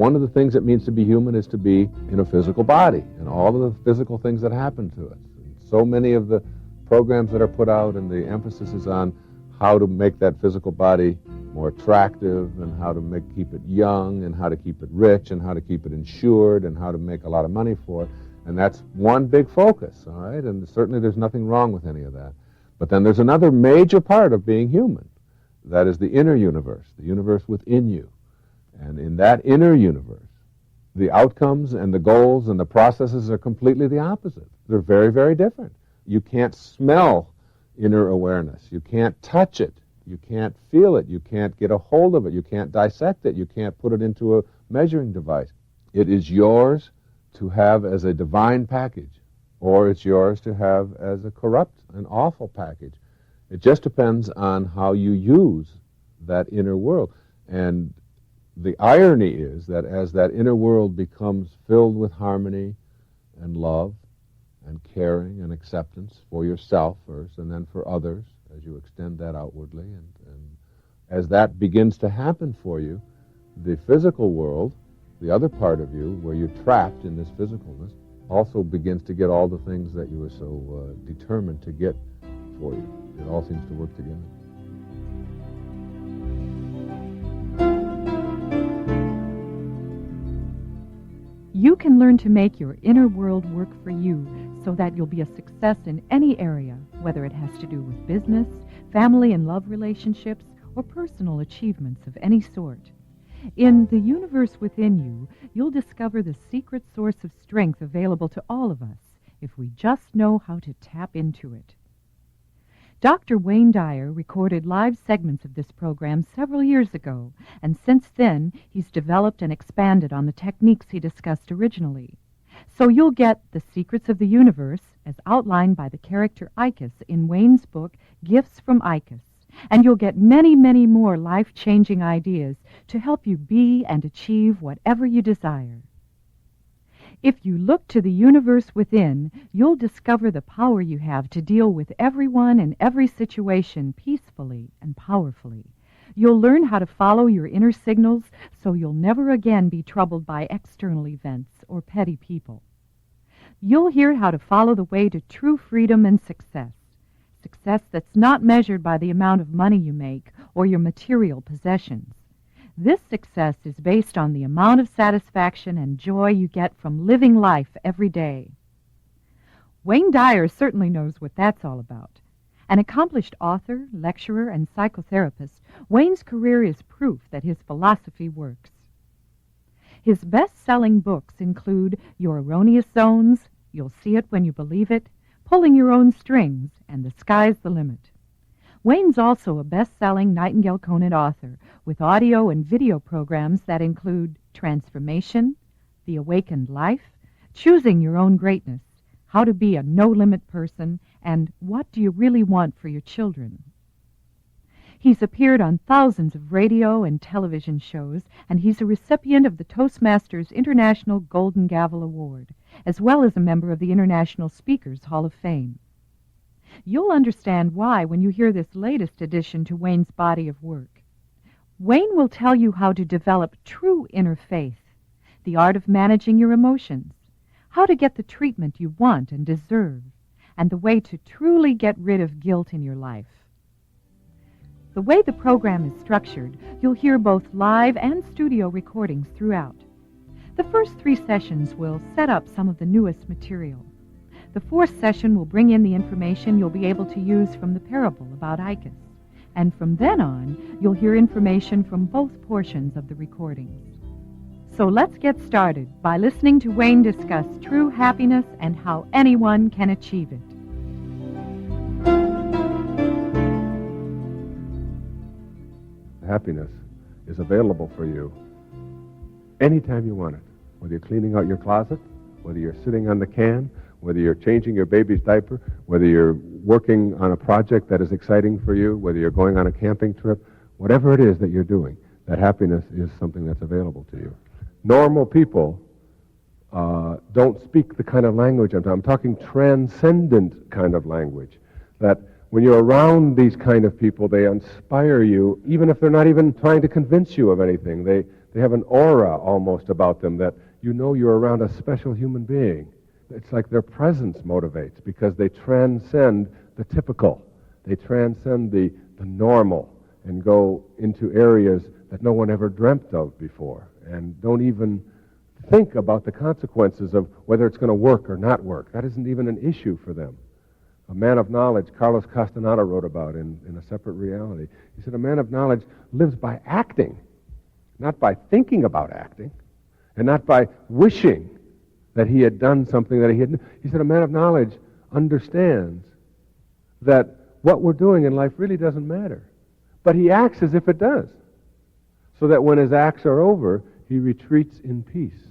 one of the things it means to be human is to be in a physical body, and all of the physical things that happen to us. And so many of the programs that are put out, and the emphasis is on how to make that physical body more attractive, and how to keep it young, and how to keep it rich, and how to keep it insured, and how to make a lot of money for it. And that's one big focus, all right? And certainly there's nothing wrong with any of that. But then there's another major part of being human. That is the inner universe, the universe within you. And in that inner universe, the outcomes and the goals and the processes are completely the opposite. They're very, very different. You can't smell inner awareness. You can't touch it. You can't feel it. You can't get a hold of it. You can't dissect it. You can't put it into a measuring device. It is yours to have as a divine package, or it's yours to have as a corrupt and awful package. It just depends on how you use that inner world. And the irony is that as that inner world becomes filled with harmony and love and caring and acceptance for yourself first, and then for others, as you extend that outwardly, and as that begins to happen for you, the physical world, the other part of you, where you're trapped in this physicalness, also begins to get all the things that you were so determined to get for you. It all seems to work together. You can learn to make your inner world work for you so that you'll be a success in any area, whether it has to do with business, family and love relationships, or personal achievements of any sort. In The Universe Within You, you'll discover the secret source of strength available to all of us if we just know how to tap into it. Dr. Wayne Dyer recorded live segments of this program several years ago, and since then he's developed and expanded on the techniques he discussed originally. So you'll get the secrets of the universe as outlined by the character Icus in Wayne's book, Gifts from Icus. And you'll get many, many more life-changing ideas to help you be and achieve whatever you desire. If you look to the universe within, you'll discover the power you have to deal with everyone and every situation peacefully and powerfully. You'll learn how to follow your inner signals so you'll never again be troubled by external events or petty people. You'll hear how to follow the way to true freedom and success. Success that's not measured by the amount of money you make or your material possessions. This success is based on the amount of satisfaction and joy you get from living life every day. Wayne Dyer certainly knows what that's all about. An accomplished author, lecturer, and psychotherapist, Wayne's career is proof that his philosophy works. His best-selling books include Your Erroneous Zones, You'll See It When You Believe It, Pulling Your Own Strings, and The Sky's the Limit. Wayne's also a best-selling Nightingale-Conant author with audio and video programs that include Transformation, The Awakened Life, Choosing Your Own Greatness, How to Be a No-Limit Person, and What Do You Really Want for Your Children. He's appeared on thousands of radio and television shows, and he's a recipient of the Toastmasters International Golden Gavel Award, as well as a member of the International Speakers Hall of Fame. You'll understand why when you hear this latest addition to Wayne's body of work. Wayne will tell you how to develop true inner faith, the art of managing your emotions, how to get the treatment you want and deserve, and the way to truly get rid of guilt in your life. The way the program is structured, you'll hear both live and studio recordings throughout. The first 3 sessions will set up some of the newest material. The 4th session will bring in the information you'll be able to use from the parable about Icus. And from then on, you'll hear information from both portions of the recordings. So let's get started by listening to Wayne discuss true happiness and how anyone can achieve it. Happiness is available for you anytime you want it, whether you're cleaning out your closet, whether you're sitting on the can, whether you're changing your baby's diaper, whether you're working on a project that is exciting for you, whether you're going on a camping trip, whatever it is that you're doing, that happiness is something that's available to you. Normal people don't speak the kind of language I'm talking transcendent kind of language, that when you're around these kind of people, they inspire you, even if they're not even trying to convince you of anything. They They have an aura almost about them that you know you're around a special human being. It's like their presence motivates because they transcend the typical. They transcend the normal and go into areas that no one ever dreamt of before and don't even think about the consequences of whether it's going to work or not work. That isn't even an issue for them. A man of knowledge, Carlos Castaneda wrote about in A Separate Reality. He said a man of knowledge lives by acting, not by thinking about acting, and not by wishing that he had done something that he hadn't. He said a man of knowledge understands that what we're doing in life really doesn't matter. But he acts as if it does, so that when his acts are over, he retreats in peace.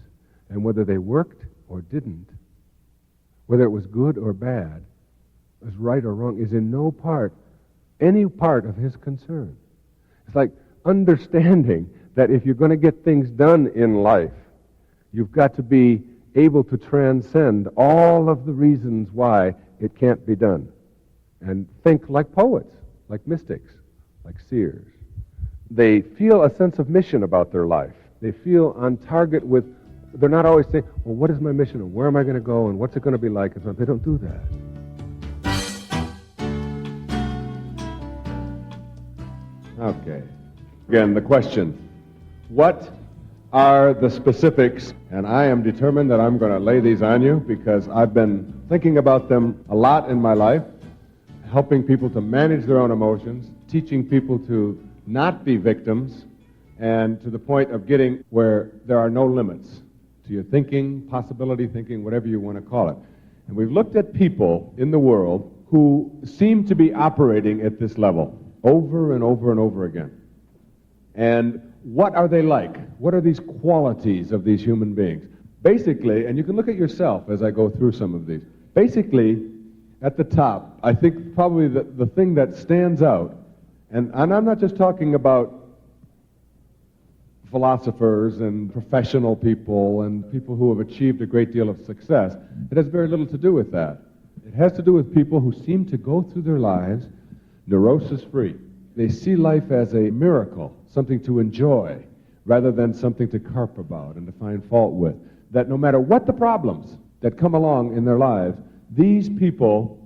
And whether they worked or didn't, whether it was good or bad, was right or wrong, is in no part, any part of his concern. It's like understanding that if you're going to get things done in life, you've got to be able to transcend all of the reasons why it can't be done. And think like poets, like mystics, like seers. They feel a sense of mission about their life. They feel on target with, they're not always saying, well, what is my mission and where am I going to go and what's it going to be like? And so they don't do that. Okay. Again, the question, what are the specifics? And I am determined that I'm going to lay these on you because I've been thinking about them a lot in my life, helping people to manage their own emotions, teaching people to not be victims, and to the point of getting where there are no limits to your thinking, possibility thinking, whatever you want to call it. And we've looked at people in the world who seem to be operating at this level over and over and over again. And what are they like? What are these qualities of these human beings? Basically, and you can look at yourself as I go through some of these, basically, at the top, I think probably the thing that stands out, and I'm not just talking about philosophers and professional people and people who have achieved a great deal of success. It has very little to do with that. It has to do with people who seem to go through their lives neurosis-free. They see life as a miracle, something to enjoy, rather than something to carp about and to find fault with. That no matter what the problems that come along in their lives, these people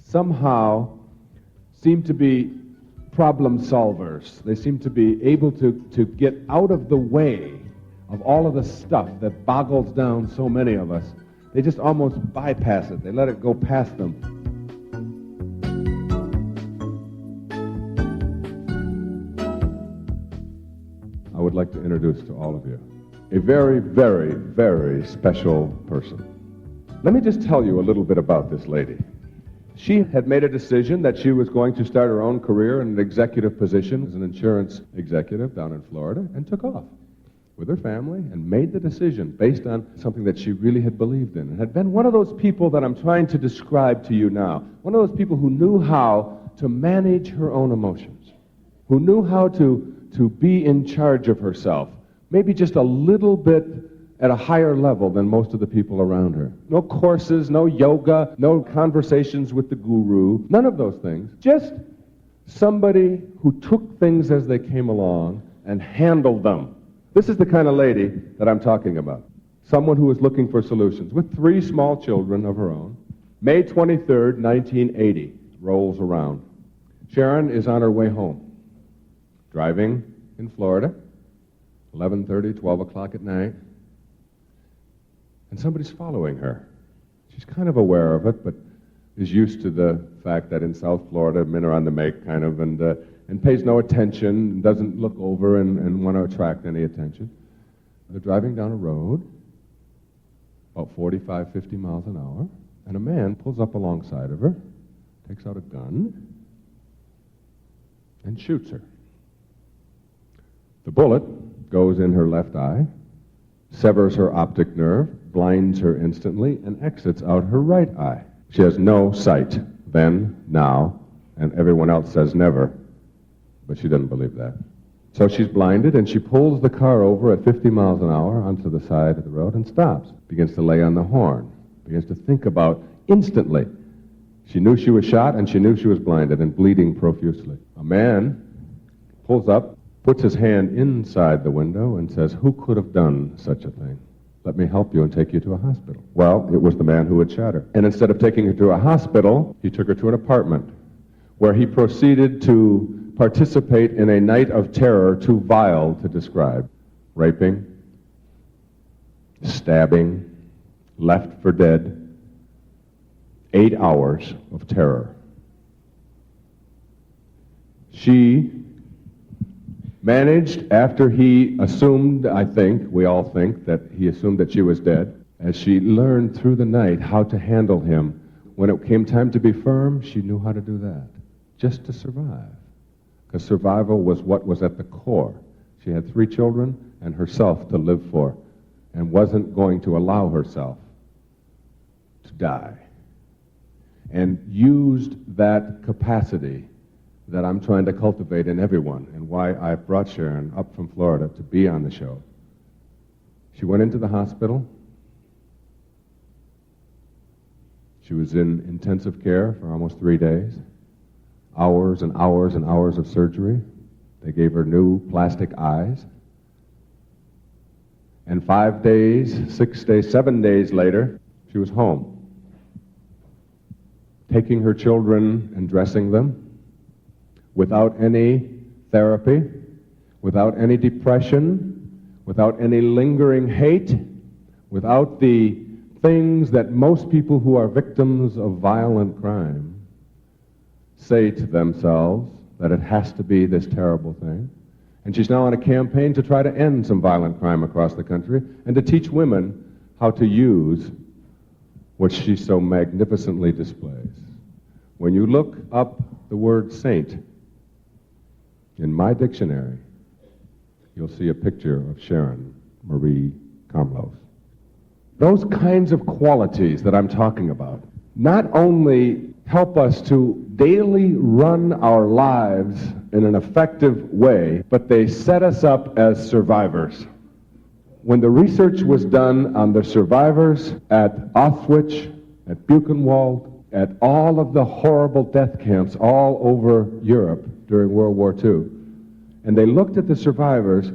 somehow seem to be problem solvers. They seem to be able to get out of the way of all of the stuff that boggles down so many of us. They just almost bypass it. They let it go past them. I would like to introduce to all of you a very, very, very special person. Let me just tell you a little bit about this lady. She had made a decision that she was going to start her own career in an executive position as an insurance executive down in Florida, and took off with her family and made the decision based on something that she really had believed in and had been one of those people that I'm trying to describe to you now. One of those people who knew how to manage her own emotions, who knew how to be in charge of herself, maybe just a little bit at a higher level than most of the people around her. No courses, no yoga, no conversations with the guru, none of those things. Just somebody who took things as they came along and handled them. This is the kind of lady that I'm talking about. Someone who is looking for solutions with 3 small children of her own. May 23rd, 1980 rolls around. Sharon is on her way home, driving in Florida, 11:30, 12 o'clock at night. And somebody's following her. She's kind of aware of it, but is used to the fact that in South Florida, men are on the make, kind of, and pays no attention, and doesn't look over and want to attract any attention. They're driving down a road, about 45, 50 miles an hour, and a man pulls up alongside of her, takes out a gun, and shoots her. The bullet goes in her left eye, severs her optic nerve, blinds her instantly, and exits out her right eye. She has no sight then, now, and everyone else says never, but she doesn't believe that. So she's blinded, and she pulls the car over at 50 miles an hour onto the side of the road and stops, begins to lay on the horn, begins to think about instantly. She knew she was shot, and she knew she was blinded and bleeding profusely. A man pulls up, puts his hand inside the window and says, "Who could have done such a thing? Let me help you and take you to a hospital." Well, it was the man who had shot her. And instead of taking her to a hospital, he took her to an apartment where he proceeded to participate in a night of terror too vile to describe. Raping, stabbing, left for dead. 8 hours of terror. She managed, after he assumed, I think, we all think, that he assumed that she was dead, as she learned through the night how to handle him. When it came time to be firm, she knew how to do that, just to survive. Because survival was what was at the core. She had 3 children and herself to live for, and wasn't going to allow herself to die. And used that capacity that I'm trying to cultivate in everyone, and why I've brought Sharon up from Florida to be on the show. She went into the hospital. She was in intensive care for almost 3 days. Hours and hours and hours of surgery. They gave her new plastic eyes. And 5 days, 6 days, 7 days later, she was home, taking her children and dressing them, without any therapy, without any depression, without any lingering hate, without the things that most people who are victims of violent crime say to themselves, that it has to be this terrible thing. And she's now on a campaign to try to end some violent crime across the country and to teach women how to use what she so magnificently displays. When you look up the word saint in my dictionary, you'll see a picture of Sharon Marie Kamlos. Those kinds of qualities that I'm talking about not only help us to daily run our lives in an effective way, but they set us up as survivors. When the research was done on the survivors at Auschwitz, at Buchenwald, at all of the horrible death camps all over Europe during World War II, and they looked at the survivors,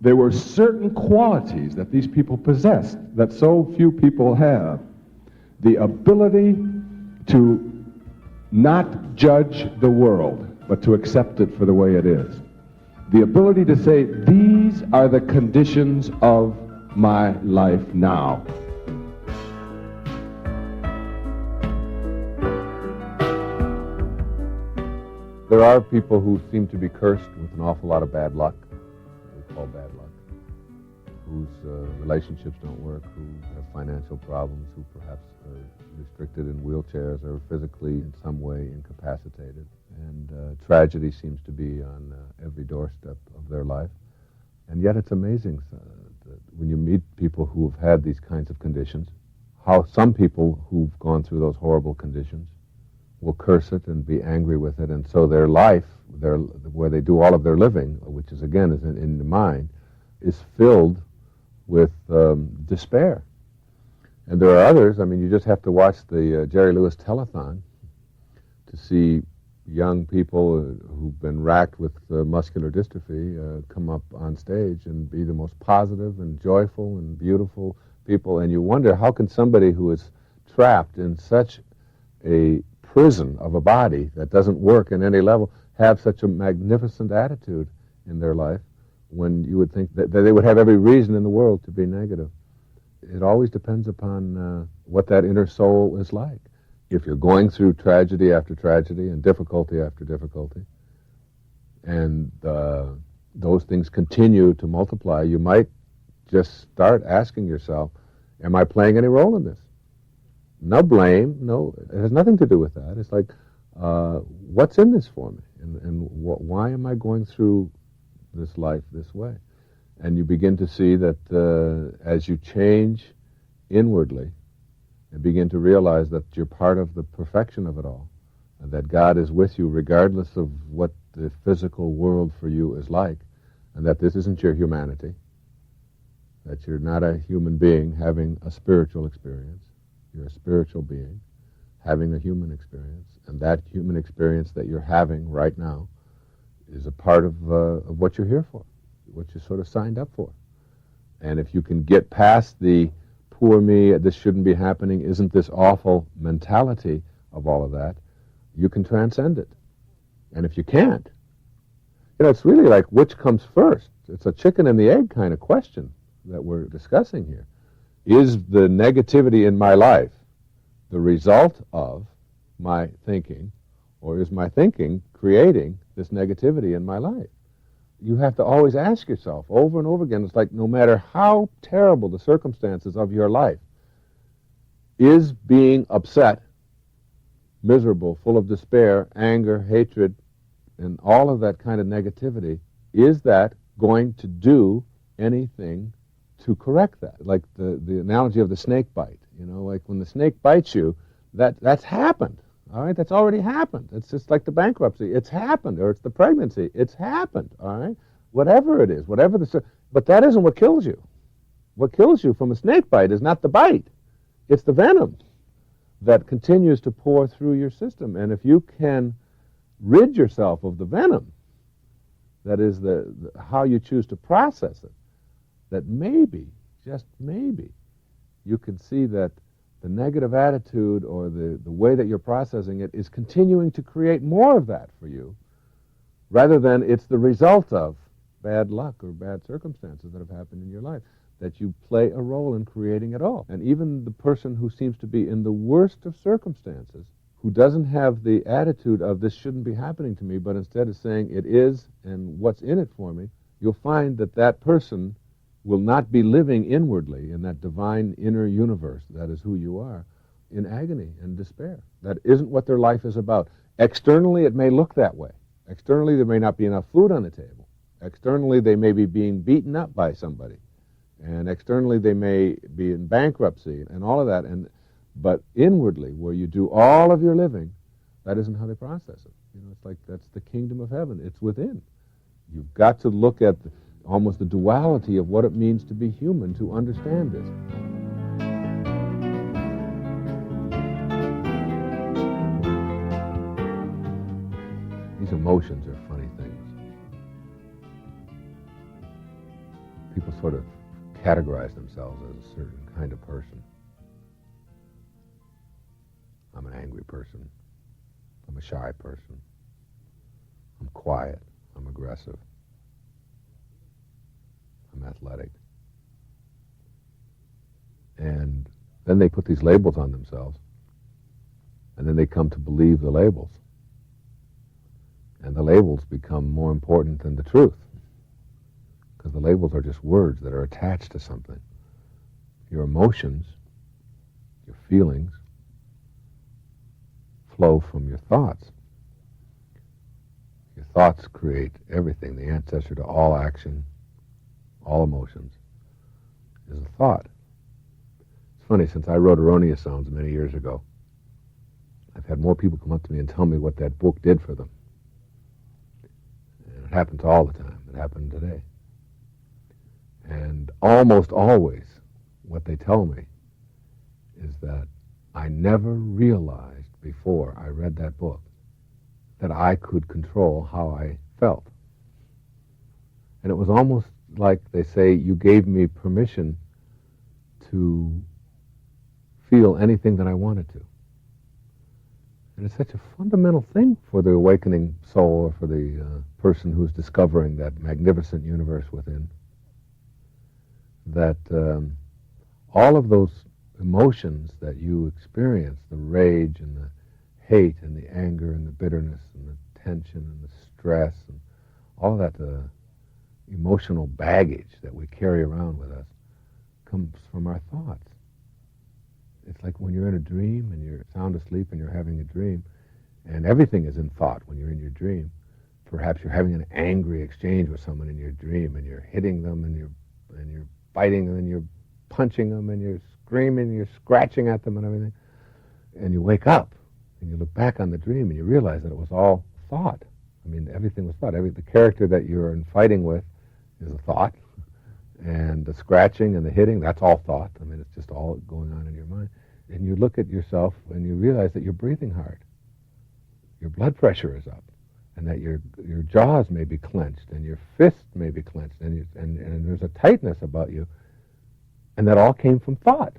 there were certain qualities that these people possessed that so few people have. The ability to not judge the world, but to accept it for the way it is. The ability to say, these are the conditions of my life now. There are people who seem to be cursed with an awful lot of bad luck, what we call bad luck, whose relationships don't work, who have financial problems, who perhaps are restricted in wheelchairs or physically in some way incapacitated. And tragedy seems to be on every doorstep of their life. And yet it's amazing when you meet people who have had these kinds of conditions, how some people who've gone through those horrible conditions will curse it and be angry with it. And so their life, where they do all of their living, which is again is in the mind, is filled with despair. And there are others, I mean, you just have to watch the Jerry Lewis telethon to see young people who've been racked with muscular dystrophy come up on stage and be the most positive and joyful and beautiful people. And you wonder, how can somebody who is trapped in such a prison of a body that doesn't work in any level have such a magnificent attitude in their life, when you would think that they would have every reason in the world to be negative. It always depends upon what that inner soul is like. If you're going through tragedy after tragedy and difficulty after difficulty, and those things continue to multiply, you might just start asking yourself, am I playing any role in this? No blame, no, it has nothing to do with that. It's like, what's in this for me? And why am I going through this life this way? And you begin to see that as you change inwardly and begin to realize that you're part of the perfection of it all, and that God is with you regardless of what the physical world for you is like, and that this isn't your humanity, that you're not a human being having a spiritual experience. You're a spiritual being having a human experience, and that human experience that you're having right now is a part of what you're here for, what you sort of signed up for. And if you can get past the poor me, this shouldn't be happening, isn't this awful mentality of all of that, you can transcend it. And if you can't, it's really like which comes first. It's a chicken and the egg kind of question that we're discussing here. Is the negativity in my life the result of my thinking, or is my thinking creating this negativity in my life? You have to always ask yourself over and over again. It's like no matter how terrible the circumstances of your life, is being upset, miserable, full of despair, anger, hatred, and all of that kind of negativity, is that going to do anything to correct that? Like the analogy of the snake bite. Like when the snake bites you, that's happened. All right, that's already happened. It's just like the bankruptcy. It's happened, or it's the pregnancy. It's happened. All right, whatever it is, but that isn't what kills you. What kills you from a snake bite is not the bite; it's the venom that continues to pour through your system. And if you can rid yourself of the venom, that is how you choose to process it, that maybe, just maybe, you can see that the negative attitude or the way that you're processing it is continuing to create more of that for you, rather than it's the result of bad luck or bad circumstances that have happened in your life, that you play a role in creating it all. And even the person who seems to be in the worst of circumstances, who doesn't have the attitude of this shouldn't be happening to me, but instead is saying it is and what's in it for me, you'll find that that person will not be living inwardly in that divine inner universe that is who you are, in agony and despair. That isn't what their life is about. Externally, it may look that way. Externally, there may not be enough food on the table. Externally, they may be being beaten up by somebody. And externally, they may be in bankruptcy and all of that. But inwardly, where you do all of your living, that isn't how they process it. It's like that's the kingdom of heaven. It's within. You've got to look at almost the duality of what it means to be human to understand this. These emotions are funny things. People sort of categorize themselves as a certain kind of person. I'm an angry person. I'm a shy person. I'm quiet. I'm aggressive. I'm athletic. And then they put these labels on themselves, and then they come to believe the labels. And the labels become more important than the truth, because the labels are just words that are attached to something. Your emotions, your feelings, flow from your thoughts. Your thoughts create everything. The ancestor to all action, all emotions, is a thought. It's funny, since I wrote Erroneous Sounds many years ago, I've had more people come up to me and tell me what that book did for them. And it happens all the time. It happened today. And almost always what they tell me is that I never realized before I read that book that I could control how I felt. And it was almost like they say, you gave me permission to feel anything that I wanted to. And it's such a fundamental thing for the awakening soul, or for the person who's discovering that magnificent universe within, that all of those emotions that you experience, the rage and the hate and the anger and the bitterness and the tension and the stress and all that emotional baggage that we carry around with us, comes from our thoughts. It's like when you're in a dream and you're sound asleep and you're having a dream, and everything is in thought when you're in your dream. Perhaps you're having an angry exchange with someone in your dream, and you're hitting them, and you're biting them, and you're punching them, and you're screaming, and you're scratching at them and everything. And you wake up and you look back on the dream and you realize that it was all thought. I mean, everything was thought. The character that you're fighting with is a thought, and the scratching and the hitting, that's all thought. I mean, it's just all going on in your mind. And you look at yourself and you realize that you're breathing hard. Your blood pressure is up. and that your jaws may be clenched, and your fists may be clenched, and there's a tightness about you, and that all came from thought.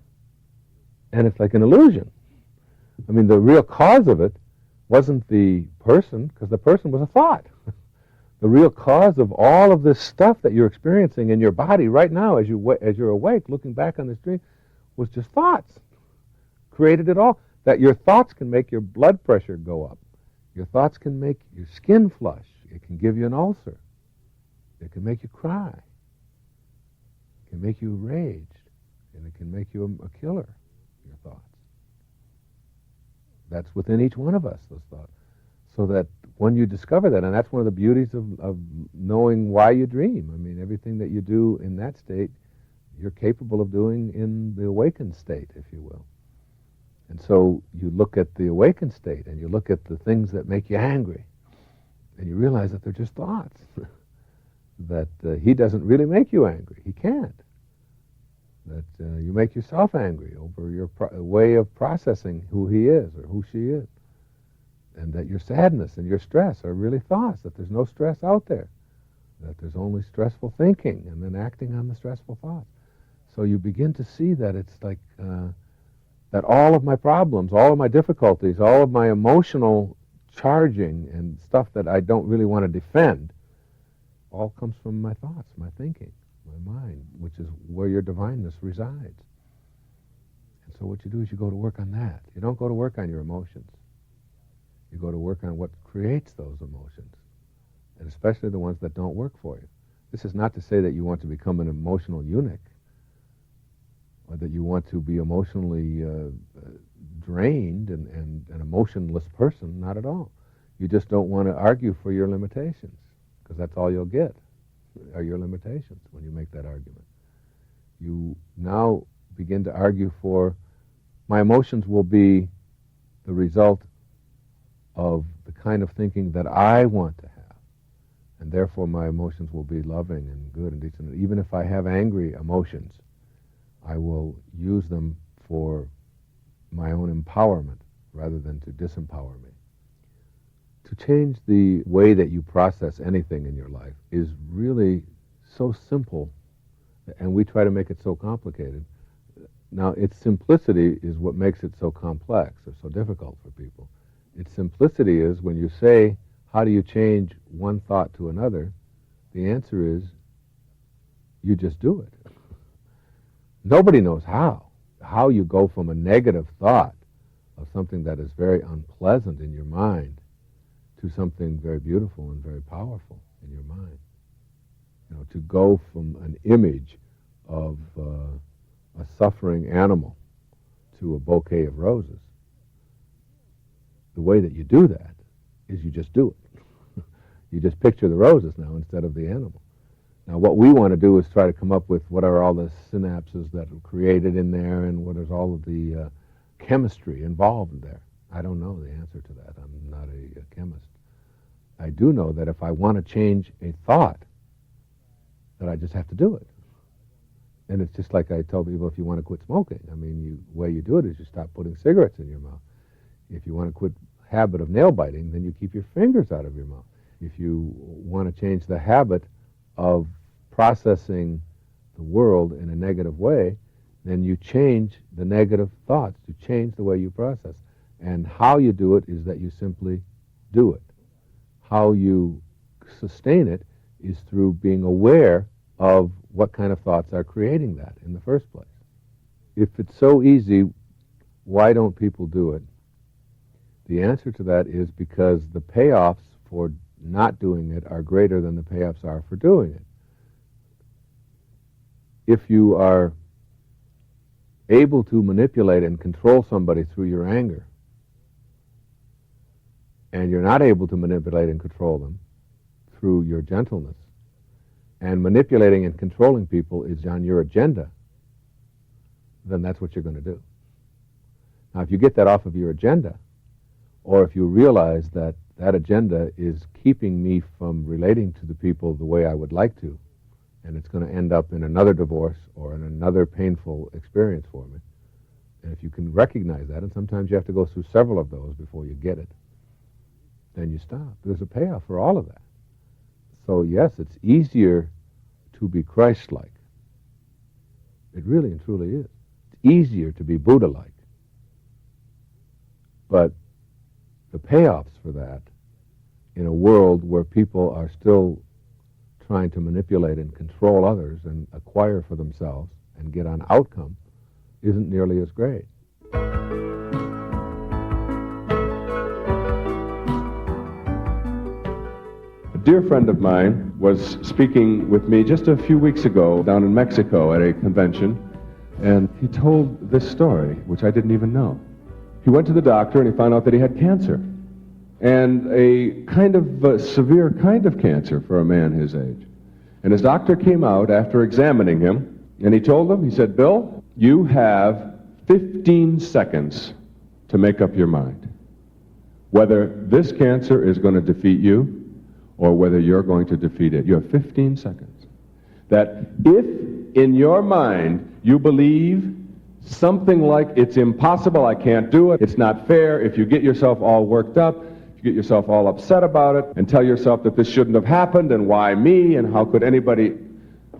And it's like an illusion. I mean, the real cause of it wasn't the person, because the person was a thought. The real cause of all of this stuff that you're experiencing in your body right now as you're awake, looking back on this dream, was just thoughts. Created it all. That your thoughts can make your blood pressure go up. Your thoughts can make your skin flush. It can give you an ulcer. It can make you cry. It can make you rage. And it can make you a killer, your thoughts. That's within each one of us, those thoughts. So that when you discover that, and that's one of the beauties of knowing why you dream. I mean, everything that you do in that state, you're capable of doing in the awakened state, if you will. And so you look at the awakened state, and you look at the things that make you angry, and you realize that they're just thoughts. That he doesn't really make you angry. He can't. That you make yourself angry over your way of processing who he is or who she is. And that your sadness and your stress are really thoughts, that there's no stress out there, that there's only stressful thinking and then acting on the stressful thoughts. So you begin to see that it's like that all of my problems, all of my difficulties, all of my emotional charging and stuff that I don't really want to defend, all comes from my thoughts, my thinking, my mind, which is where your divineness resides. And so what you do is you go to work on that. You don't go to work on your emotions. You go to work on what creates those emotions, and especially the ones that don't work for you. This is not to say that you want to become an emotional eunuch, or that you want to be emotionally drained and an emotionless person. Not at all. You just don't want to argue for your limitations, because that's all you'll get, are your limitations when you make that argument. You now begin to argue for, my emotions will be the result of the kind of thinking that I want to have. And therefore my emotions will be loving and good and decent. Even if I have angry emotions, I will use them for my own empowerment rather than to disempower me. To change the way that you process anything in your life is really so simple, and we try to make it so complicated. Now, its simplicity is what makes it so complex or so difficult for people. Its simplicity is when you say, how do you change one thought to another? The answer is, you just do it. Nobody knows how you go from a negative thought of something that is very unpleasant in your mind to something very beautiful and very powerful in your mind. You know, to go from an image of a suffering animal to a bouquet of roses. The way that you do that is you just do it. You just picture the roses now instead of the animal. Now, what we want to do is try to come up with what are all the synapses that are created in there and what is all of the chemistry involved in there. I don't know the answer to that. I'm not a chemist. I do know that if I want to change a thought, that I just have to do it. And it's just like I tell people, if you want to quit smoking, I mean, the way you do it is you stop putting cigarettes in your mouth. If you want to quit habit of nail biting, then you keep your fingers out of your mouth. If you want to change the habit of processing the world in a negative way, then you change the negative thoughts. You change the way you process. And how you do it is that you simply do it. How you sustain it is through being aware of what kind of thoughts are creating that in the first place. If it's so easy, why don't people do it? The answer to that is because the payoffs for not doing it are greater than the payoffs are for doing it. If you are able to manipulate and control somebody through your anger, and you're not able to manipulate and control them through your gentleness, and manipulating and controlling people is on your agenda, then that's what you're going to do. Now, if you get that off of your agenda, or if you realize that that agenda is keeping me from relating to the people the way I would like to, and it's going to end up in another divorce or in another painful experience for me, and if you can recognize that, and sometimes you have to go through several of those before you get it, then you stop. There's a payoff for all of that. So yes, it's easier to be Christ-like. It really and truly is. It's easier to be Buddha-like. But the payoffs for that in a world where people are still trying to manipulate and control others and acquire for themselves and get on outcome isn't nearly as great. A dear friend of mine was speaking with me just a few weeks ago down in Mexico at a convention, and he told this story, which I didn't even know. He went to the doctor and he found out that he had cancer, and a kind of severe kind of cancer for a man his age. And his doctor came out after examining him, and he told him, he said, "Bill, you have 15 seconds to make up your mind whether this cancer is going to defeat you or whether you're going to defeat it. You have 15 seconds. That if in your mind you believe something like it's impossible, I can't do it, it's not fair, if you get yourself all worked up, you get yourself all upset about it and tell yourself that this shouldn't have happened and why me and how could anybody,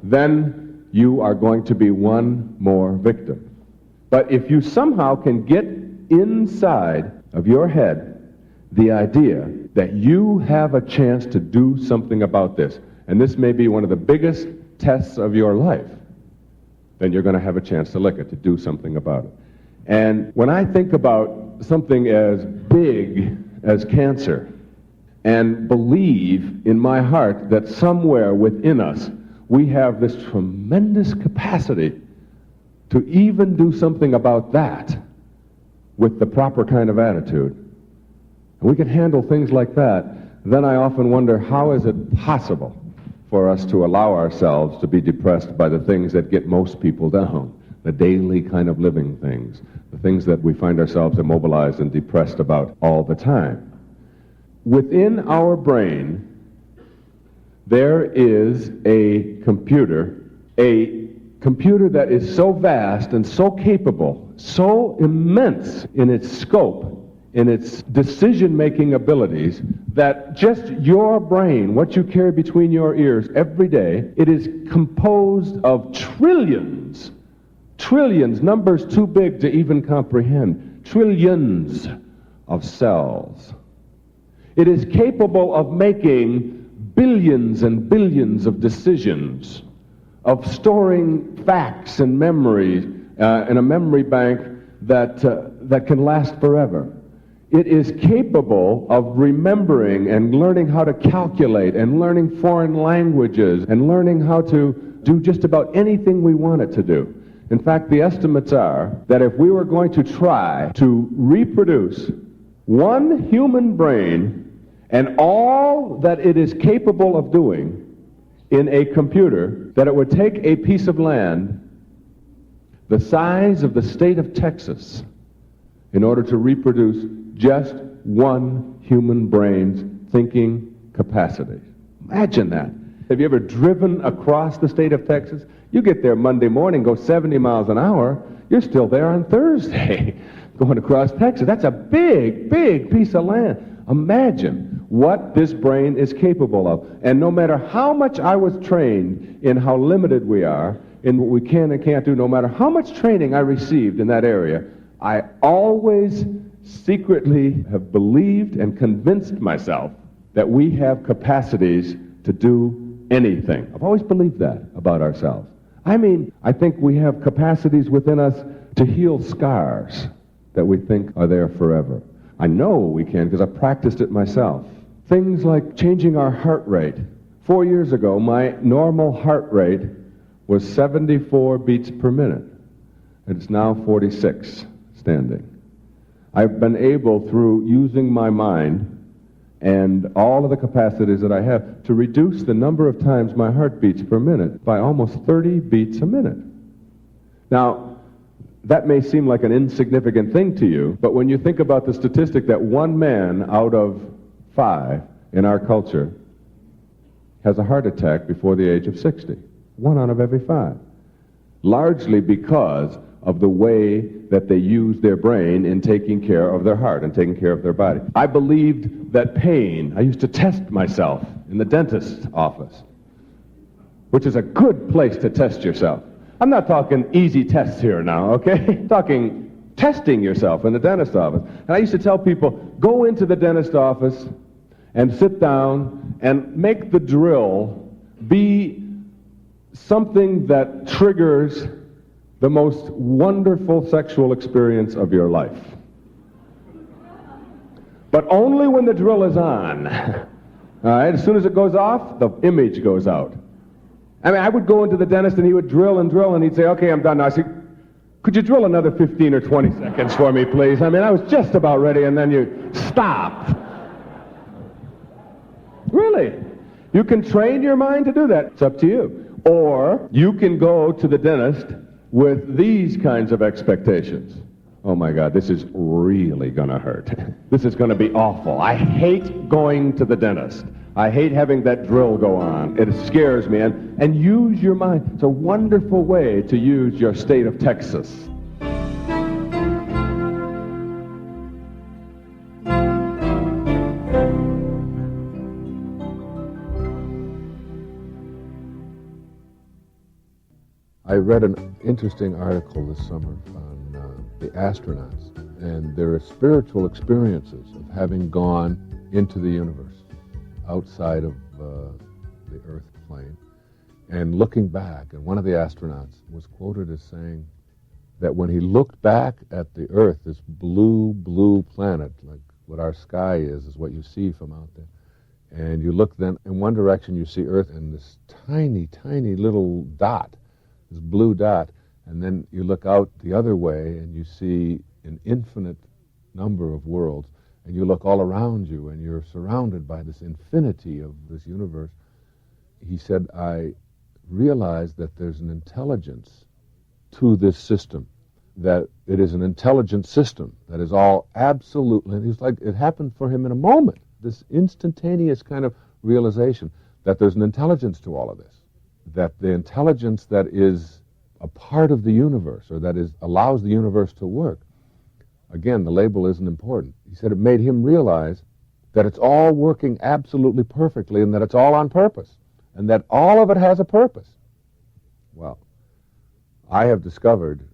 then you are going to be one more victim. But if you somehow can get inside of your head the idea that you have a chance to do something about this, and this may be one of the biggest tests of your life, then you're going to have a chance to lick it, to do something about it. And when I think about something as big as cancer, and believe in my heart that somewhere within us we have this tremendous capacity to even do something about that with the proper kind of attitude, and we can handle things like that, then I often wonder, how is it possible for us to allow ourselves to be depressed by the things that get most people down, the daily kind of living things, the things that we find ourselves immobilized and depressed about all the time. Within our brain, there is a computer that is so vast and so capable, so immense in its scope, in its decision-making abilities, that just your brain, what you carry between your ears every day, it is composed of trillions, numbers too big to even comprehend, trillions of cells. It is capable of making billions and billions of decisions, of storing facts and memories in a memory bank that can last forever. It is capable of remembering and learning how to calculate and learning foreign languages and learning how to do just about anything we want it to do. In fact, the estimates are that if we were going to try to reproduce one human brain and all that it is capable of doing in a computer, that it would take a piece of land the size of the state of Texas in order to reproduce just one human brain's thinking capacity. Imagine that. Have you ever driven across the state of Texas? You get there Monday morning, go 70 miles an hour, you're still there on Thursday going across Texas. That's a big, big piece of land. Imagine what this brain is capable of. And no matter how much I was trained in how limited we are, in what we can and can't do, no matter how much training I received in that area, I always secretly have believed and convinced myself that we have capacities to do anything. I've always believed that about ourselves. I mean, I think we have capacities within us to heal scars that we think are there forever. I know we can because I've practiced it myself. Things like changing our heart rate. 4 years ago, my normal heart rate was 74 beats per minute. It's now 46 standing. I've been able, through using my mind and all of the capacities that I have, to reduce the number of times my heart beats per minute by almost 30 beats a minute. Now, that may seem like an insignificant thing to you, but when you think about the statistic that 1 man out of 5 in our culture has a heart attack before the age of 60, 1 out of every 5, largely because of the way that they use their brain in taking care of their heart and taking care of their body. I believed that pain, I used to test myself in the dentist's office, which is a good place to test yourself. I'm not talking easy tests here now, okay? I'm talking testing yourself in the dentist office. And I used to tell people, go into the dentist office and sit down and make the drill be something that triggers the most wonderful sexual experience of your life. But only when the drill is on. All right, as soon as it goes off, the image goes out. I mean, I would go into the dentist and he would drill and drill and he'd say, okay, I'm done now. I said, could you drill another 15 or 20 seconds for me, please? I mean, I was just about ready and then you stop. Really? You can train your mind to do that. It's up to you. Or you can go to the dentist with these kinds of expectations. Oh my God, this is really gonna hurt. This is gonna be awful. I hate going to the dentist. I hate having that drill go on. It scares me. And use your mind. It's a wonderful way to use your state of Texas. I read an interesting article this summer on the astronauts and their spiritual experiences of having gone into the universe, outside of the Earth plane, and looking back. And one of the astronauts was quoted as saying that when he looked back at the Earth, this blue, blue planet, like what our sky is what you see from out there. And you look then in one direction, you see Earth and this tiny, tiny little dot, this blue dot, and then you look out the other way and you see an infinite number of worlds, and you look all around you and you're surrounded by this infinity of this universe. He said, I realized that there's an intelligence to this system, that it is an intelligent system that is all absolutely, and he's like, it happened for him in a moment, this instantaneous kind of realization that there's an intelligence to all of this, that the intelligence that is a part of the universe, or that allows the universe to work. Again, the label isn't important. He said it made him realize that it's all working absolutely perfectly and that it's all on purpose and that all of it has a purpose. Well, I have discovered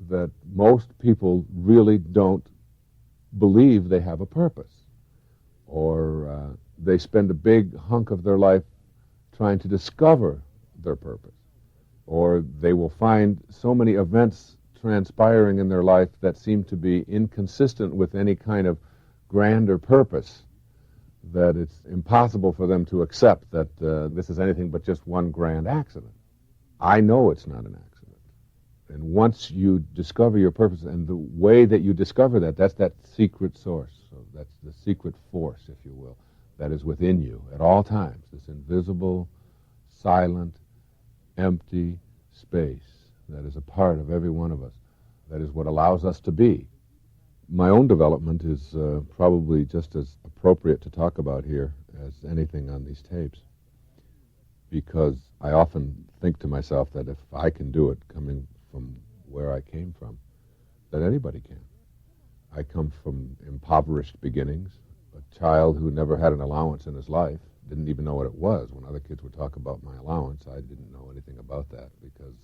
that most people really don't believe they have a purpose, or they spend a big hunk of their life trying to discover their purpose, or they will find so many events transpiring in their life that seem to be inconsistent with any kind of grander purpose, that it's impossible for them to accept that this is anything but just one grand accident. I know it's not an accident. And once you discover your purpose, and the way that you discover that, that's that secret source. So that's the secret force, if you will, that is within you at all times, this invisible, silent, empty space that is a part of every one of us. That is what allows us to be. My own development is probably just as appropriate to talk about here as anything on these tapes, because I often think to myself that if I can do it coming from where I came from, that anybody can. I come from impoverished beginnings, a child who never had an allowance in his life, didn't even know what it was. When other kids would talk about my allowance, I didn't know anything about that because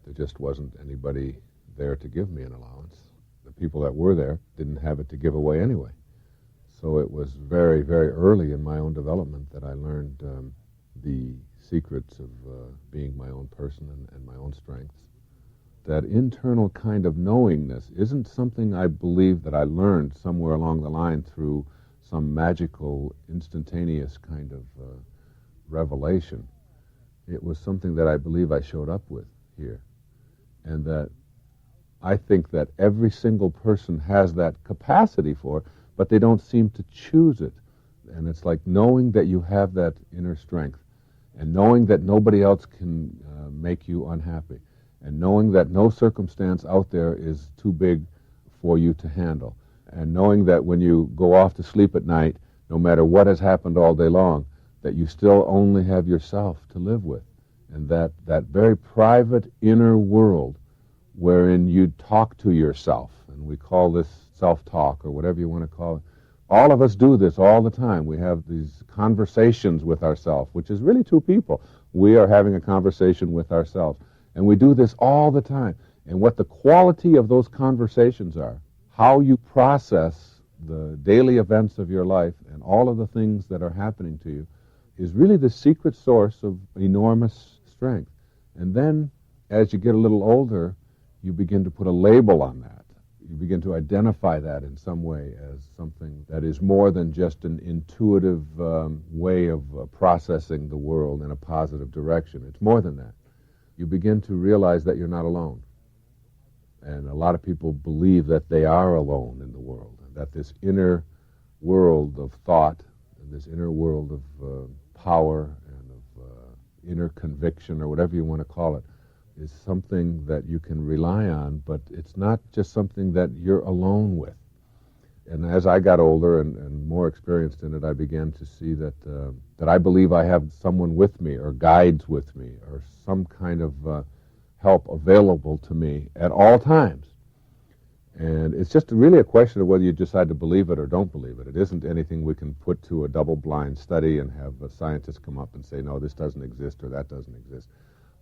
there just wasn't anybody there to give me an allowance. The people that were there didn't have it to give away anyway. So it was very, very early in my own development that I learned the secrets of being my own person and my own strengths. That internal kind of knowingness isn't something I believe that I learned somewhere along the line through some magical, instantaneous kind of revelation. It was something that I believe I showed up with here. And that I think that every single person has that capacity for, but they don't seem to choose it. And it's like knowing that you have that inner strength, and knowing that nobody else can make you unhappy, and knowing that no circumstance out there is too big for you to handle, and knowing that when you go off to sleep at night, no matter what has happened all day long, that you still only have yourself to live with, and that very private inner world wherein you talk to yourself, and we call this self-talk or whatever you want to call it. All of us do this all the time. We have these conversations with ourselves, which is really two people. We are having a conversation with ourselves, and we do this all the time. And what the quality of those conversations are, how you process the daily events of your life and all of the things that are happening to you, is really the secret source of enormous strength. And then, as you get a little older, you begin to put a label on that. You begin to identify that in some way as something that is more than just an intuitive way of processing the world in a positive direction. It's more than that. You begin to realize that you're not alone. And a lot of people believe that they are alone in the world, and that this inner world of thought, and this inner world of power and of inner conviction, or whatever you want to call it, is something that you can rely on, but it's not just something that you're alone with. And as I got older and more experienced in it, I began to see that that I believe I have someone with me, or guides with me, or some kind of help available to me at all times. And it's just really a question of whether you decide to believe it or don't believe it. It isn't anything we can put to a double-blind study and have a scientist come up and say, no, this doesn't exist or that doesn't exist.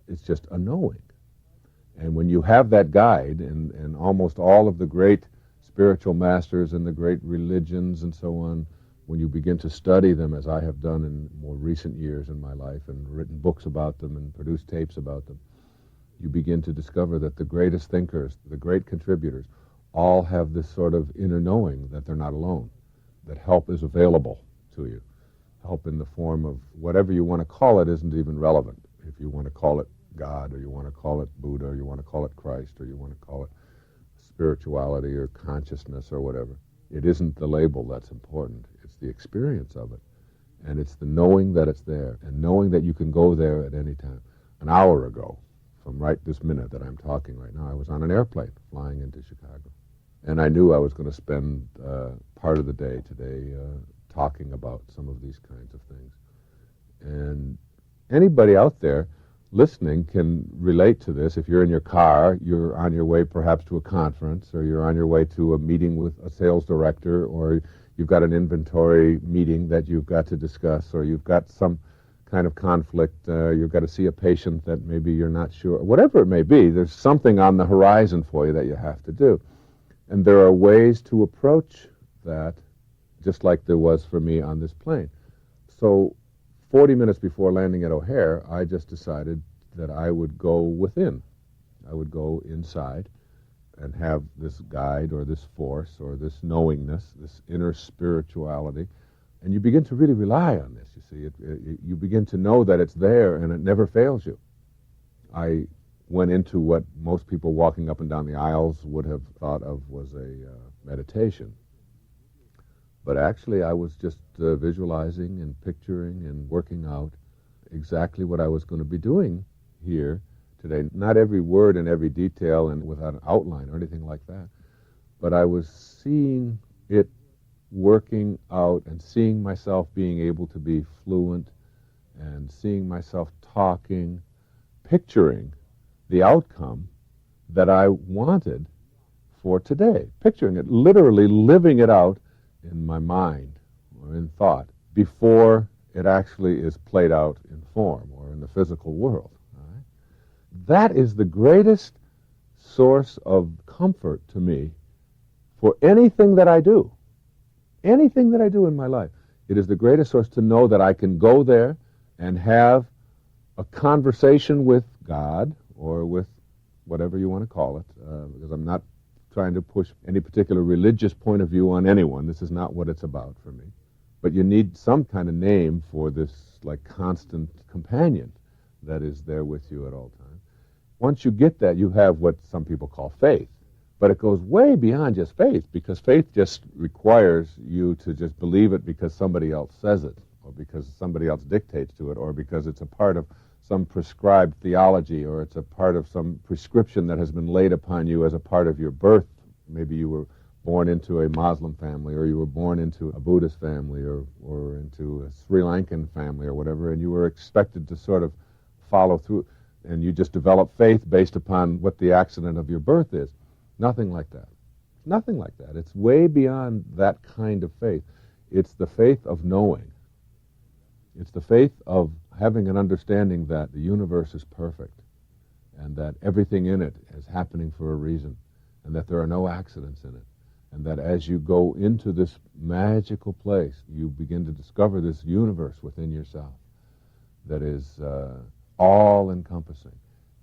It's just a knowing. And when you have that guide, and almost all of the great spiritual masters and the great religions and so on, when you begin to study them, as I have done in more recent years in my life, and written books about them and produced tapes about them, you begin to discover that the greatest thinkers, the great contributors, all have this sort of inner knowing that they're not alone, that help is available to you. Help in the form of whatever you want to call it isn't even relevant. If you want to call it God, or you want to call it Buddha, or you want to call it Christ, or you want to call it spirituality or consciousness or whatever, it isn't the label that's important. It's the experience of it. And it's the knowing that it's there, and knowing that you can go there at any time. An hour ago, from right this minute that I'm talking right now, I was on an airplane flying into Chicago. And I knew I was going to spend part of the day today talking about some of these kinds of things. And anybody out there listening can relate to this. If you're in your car, you're on your way perhaps to a conference, or you're on your way to a meeting with a sales director, or you've got an inventory meeting that you've got to discuss, or you've got some kind of conflict, you've got to see a patient that maybe you're not sure, whatever it may be, there's something on the horizon for you that you have to do. And there are ways to approach that, just like there was for me on this plane. So 40 minutes before landing at O'Hare, I just decided that I would go within. I would go inside and have this guide, or this force, or this knowingness, this inner spirituality. And you begin to really rely on this, you see. You begin to know that it's there and it never fails you. I went into what most people walking up and down the aisles would have thought of was a meditation. But actually I was just visualizing and picturing and working out exactly what I was going to be doing here today. Not every word and every detail and without an outline or anything like that. But I was seeing it working out, and seeing myself being able to be fluent, and seeing myself talking, picturing the outcome that I wanted for today. Picturing it, literally living it out in my mind or in thought before it actually is played out in form or in the physical world. All right? That is the greatest source of comfort to me for anything that I do. Anything that I do in my life. It is the greatest source to know that I can go there and have a conversation with God, or with whatever you want to call it, because I'm not trying to push any particular religious point of view on anyone. This is not what it's about for me. But you need some kind of name for this, like, constant companion that is there with you at all times. Once you get that, you have what some people call faith. But it goes way beyond just faith, because faith just requires you to just believe it because somebody else says it, or because somebody else dictates to it, or because it's a part of some prescribed theology, or it's a part of some prescription that has been laid upon you as a part of your birth. Maybe you were born into a Muslim family, or you were born into a Buddhist family, or into a Sri Lankan family or whatever, and you were expected to sort of follow through. and you just develop faith based upon what the accident of your birth is. Nothing like that. Nothing like that. It's way beyond that kind of faith. It's the faith of knowing. It's the faith of having an understanding that the universe is perfect and that everything in it is happening for a reason and that there are no accidents in it. And that as you go into this magical place, you begin to discover this universe within yourself that is all-encompassing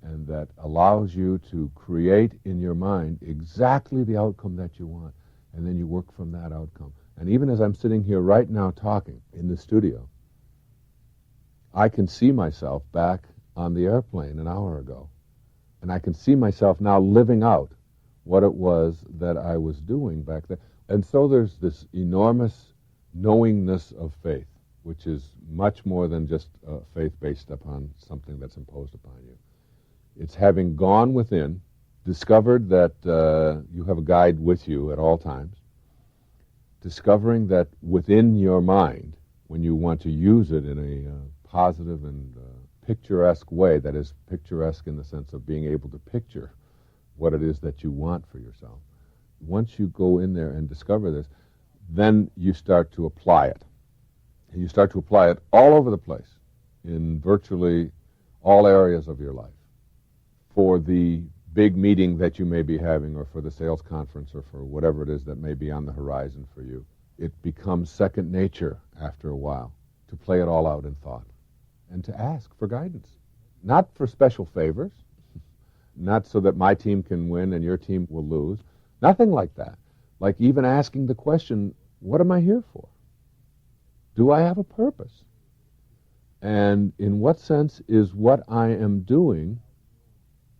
and that allows you to create in your mind exactly the outcome that you want. And then you work from that outcome. And even as I'm sitting here right now talking in the studio, I can see myself back on the airplane an hour ago. And I can see myself now living out what it was that I was doing back then. And so there's this enormous knowingness of faith, which is much more than just faith based upon something that's imposed upon you. It's having gone within, discovered that you have a guide with you at all times, discovering that within your mind, when you want to use it in a positive and picturesque way, that is picturesque in the sense of being able to picture what it is that you want for yourself. Once you go in there and discover this, then you start to apply it. And you start to apply it all over the place, in virtually all areas of your life. For the big meeting that you may be having, or for the sales conference, or for whatever it is that may be on the horizon for you, it becomes second nature after a while to play it all out in thought and to ask for guidance. Not for special favors, not so that my team can win and your team will lose. Nothing like that. Like even asking the question, what am I here for? Do I have a purpose? And in what sense is what I am doing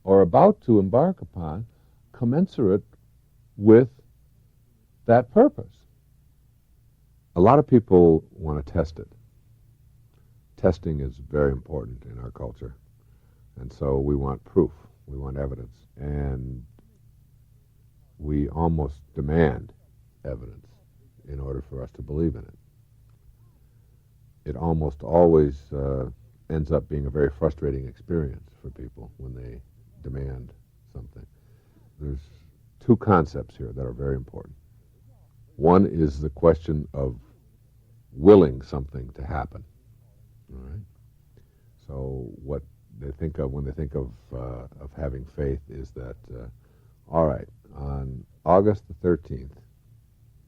or about to embark upon commensurate with that purpose? A lot of people want to test it. Testing is very important in our culture. And so we want proof. We want evidence. And we almost demand evidence in order for us to believe in it. It almost always ends up being a very frustrating experience for people when they demand something. There's two concepts here that are very important. One is the question of willing something to happen. All right? So what they think of when they think of having faith is that, all right, on August the 13th,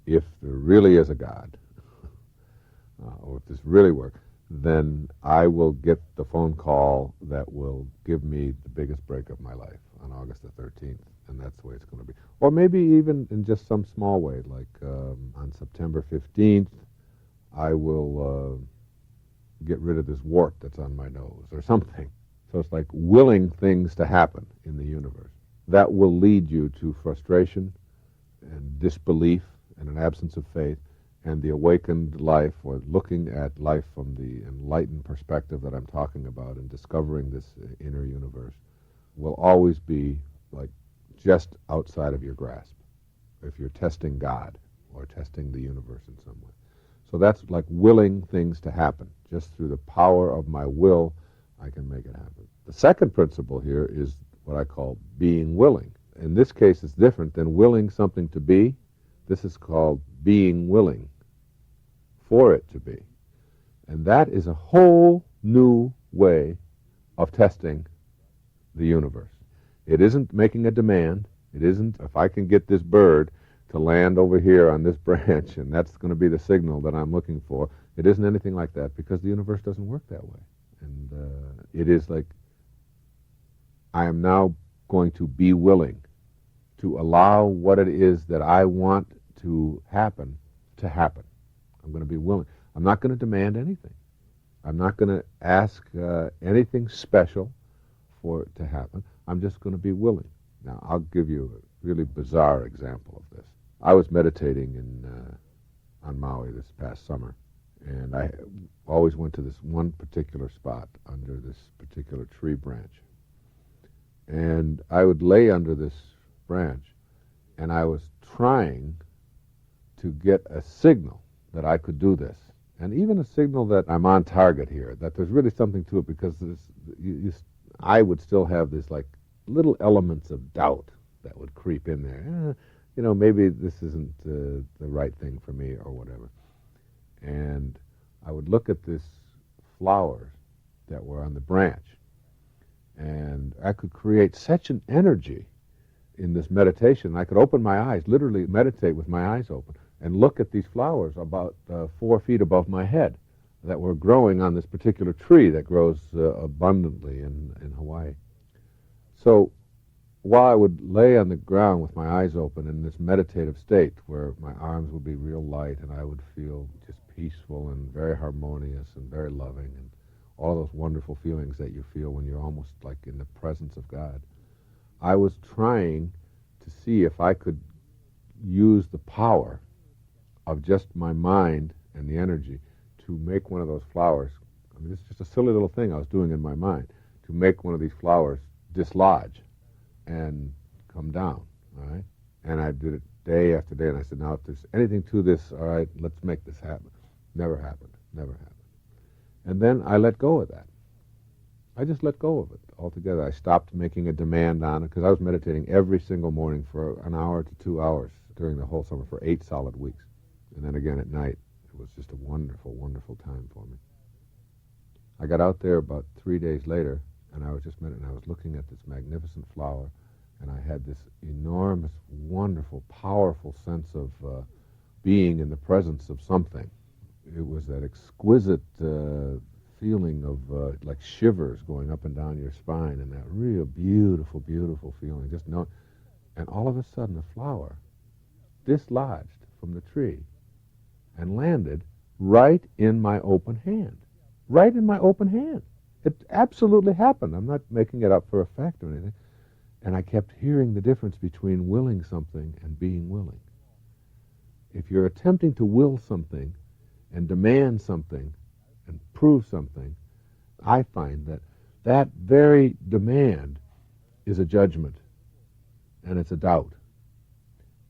if there really is a God, or if this really works, then I will get the phone call that will give me the biggest break of my life on August the 13th, and that's the way it's going to be. Or maybe even in just some small way, like on September 15th, I will get rid of this wart that's on my nose or something. So it's like willing things to happen in the universe. That will lead you to frustration and disbelief and an absence of faith, and the awakened life, or looking at life from the enlightened perspective that I'm talking about and discovering this inner universe, will always be like just outside of your grasp if you're testing God or testing the universe in some way. So that's like willing things to happen. Just through the power of my will, I can make it happen. The second principle here is what I call being willing. In this case, it's different than willing something to be. This is called being willing for it to be. And that is a whole new way of testing the universe. It isn't making a demand. It isn't, if I can get this bird to land over here on this branch, and that's going to be the signal that I'm looking for. It isn't anything like that, because the universe doesn't work that way. And it is like, I am now going to be willing to allow what it is that I want to happen to happen. I'm going to be willing. I'm not going to demand anything. I'm not going to ask anything special for it to happen. I'm just going to be willing. Now, I'll give you a really bizarre example of this. I was meditating on Maui this past summer, and I always went to this one particular spot under this particular tree branch. And I would lay under this branch, and I was trying to get a signal that I could do this, and even a signal that I'm on target here, that there's really something to it, because I would still have this like little elements of doubt that would creep in there. Maybe this isn't the right thing for me or whatever. And I would look at this flowers that were on the branch, and I could create such an energy in this meditation. I could open my eyes, literally meditate with my eyes open, and look at these flowers about 4 feet above my head that were growing on this particular tree that grows abundantly in Hawaii. So while I would lay on the ground with my eyes open in this meditative state where my arms would be real light and I would feel just peaceful and very harmonious and very loving and all those wonderful feelings that you feel when you're almost like in the presence of God, I was trying to see if I could use the power of just my mind and the energy to make one of those flowers. I mean, it's just a silly little thing I was doing in my mind, to make one of these flowers dislodge and come down, all right? And I did it day after day, and I said, now, if there's anything to this, all right, let's make this happen. Never happened. Never happened. And then I let go of that. I just let go of it altogether. I stopped making a demand on it, because I was meditating every single morning for an hour to 2 hours during the whole summer for 8 solid weeks. And then again at night. It was just a wonderful, wonderful time for me. I got out there about 3 days later, and I was just meditating. I was looking at this magnificent flower, and I had this enormous, wonderful, powerful sense of being in the presence of something. It was that exquisite feeling of like shivers going up and down your spine, and that real beautiful, beautiful feeling. And all of a sudden, the flower dislodged from the tree and landed right in my open hand. Right in my open hand. It absolutely happened. I'm not making it up for effect or anything. And I kept hearing the difference between willing something and being willing. If you're attempting to will something and demand something and prove something, I find that that very demand is a judgment, and it's a doubt.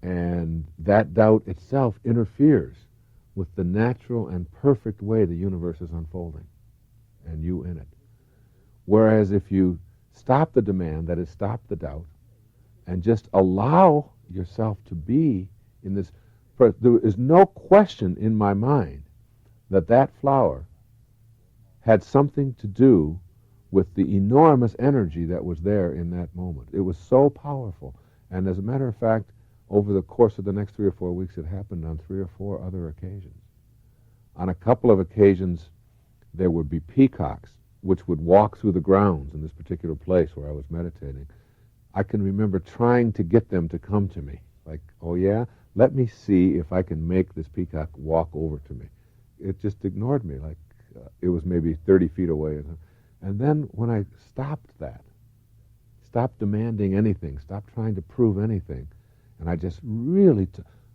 And that doubt itself interferes with the natural and perfect way the universe is unfolding, and you in it. Whereas if you stop the demand, that is, stop the doubt, and just allow yourself to be in this, there is no question in my mind that that flower had something to do with the enormous energy that was there in that moment. It was so powerful. And as a matter of fact, over the course of the next 3 or 4 weeks, it happened on 3 or 4 other occasions. On a couple of occasions, there would be peacocks which would walk through the grounds in this particular place where I was meditating. I can remember trying to get them to come to me. Like, oh yeah, let me see if I can make this peacock walk over to me. It just ignored me, like it was maybe 30 feet away. And then when I stopped that, stopped demanding anything, stopped trying to prove anything, and I just really,